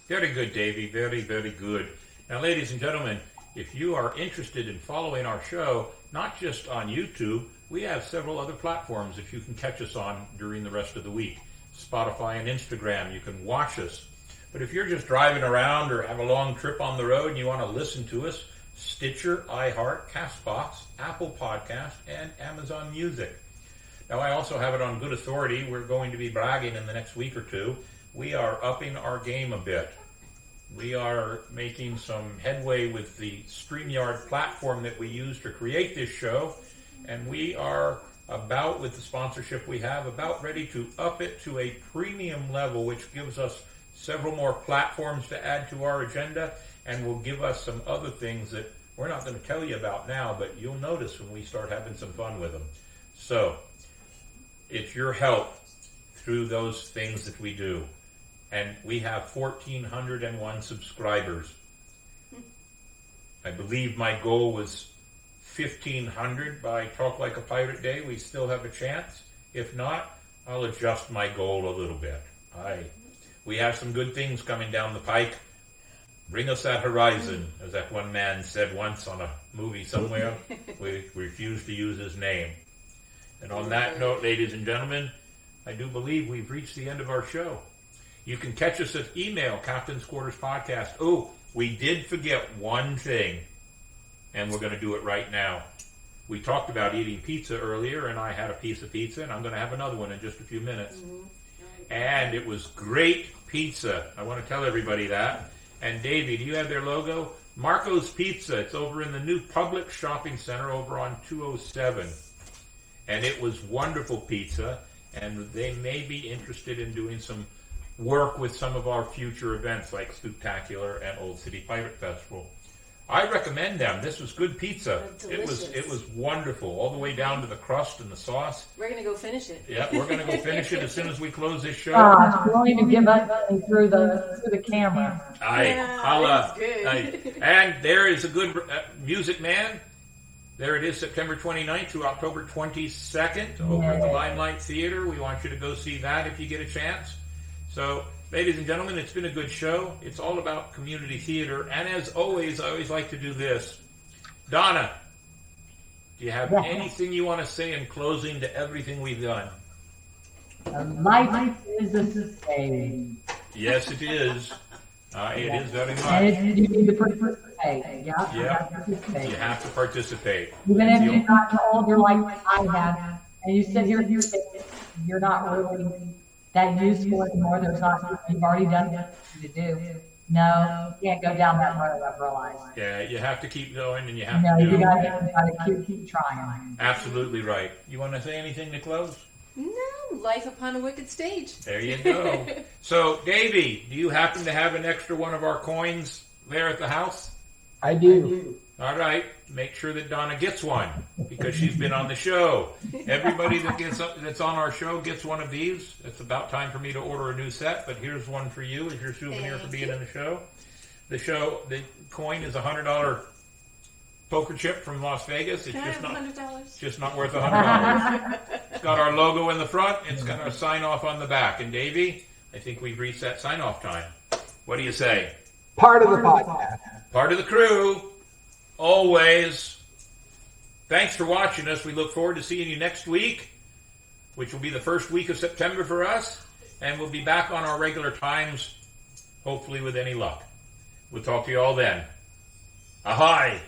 Very good, Davey. Very, very good. Now, ladies and gentlemen, if you are interested in following our show, not just on YouTube, we have several other platforms that you can catch us on during the rest of the week. Spotify and Instagram, you can watch us. But if you're just driving around or have a long trip on the road and you want to listen to us, Stitcher, iHeart, CastBox, Apple Podcast, and Amazon Music. Now, I also have it on good authority. We're going to be bragging in the next week or two. We are upping our game a bit. We are making some headway with the StreamYard platform that we use to create this show, and we are about, with the sponsorship we have, about ready to up it to a premium level, which gives us several more platforms to add to our agenda, and will give us some other things that we're not going to tell you about now, but you'll notice when we start having some fun with them. So, it's your help through those things that we do. And we have 1,401 subscribers. I believe my goal was 1,500 by Talk Like a Pirate Day. We still have a chance. If not, I'll adjust my goal a little bit. We have some good things coming down the pike. Bring us that horizon, as that one man said once on a movie somewhere. We refused to use his name. And on that note, ladies and gentlemen, I do believe we've reached the end of our show. You can catch us at email, Captain's Quarters Podcast. Oh, we did forget one thing, and we're going to do it right now. We talked about eating pizza earlier, and I had a piece of pizza, and I'm going to have another one in just a few minutes. And it was great pizza. I want to tell everybody that. And Davey, do you have their logo? Marco's Pizza. It's over in the new Public Shopping Center over on 207. And it was wonderful pizza, and they may be interested in doing some work with some of our future events like Spooktacular and Old City Pirate Festival. I recommend them. This was good pizza. It was wonderful, all the way down to the crust and the sauce. We're going to go finish it. Yeah, we're going to go finish it as soon as we close this show. You won't even give up through the camera. And there is a good music man. There it is, September 29th to October 22nd over at the Limelight Theater. We want you to go see that if you get a chance. So, ladies and gentlemen, it's been a good show. It's all about community theater. And as always, I always like to do this. Donna, do you have anything you want to say in closing to everything we've done? Life is a stage. Yes, it is. It is very much. And you need to participate. Yeah. You have to participate. Even if you're not old, you're like I have, and you sit here and you're not really that useful anymore. There's not, you've already done what you need to do. No, you can't go down that road, I've realized. Yeah, you have to keep going, and you have No, to do you gotta keep trying. Absolutely right. You want to say anything to close? No, life upon a wicked stage. There you go. So, Davey, do you happen to have an extra one of our coins there at the house? I do. All right. Make sure that Donna gets one because she's been on the show. Everybody that's on our show gets one of these. It's about time for me to order a new set, but here's one for you as your souvenir for being in the show. The coin is a $100 poker chip from Las Vegas. It's just not worth $100. It's got our logo in the front. It's got our sign off on the back. And Davey, I think we've reached that sign off time. What do you say? Part of the podcast. Part of the crew. Always. Thanks for watching us. We look forward to seeing you next week, which will be the first week of September for us. And we'll be back on our regular times, hopefully with any luck. We'll talk to you all then. Ahoy!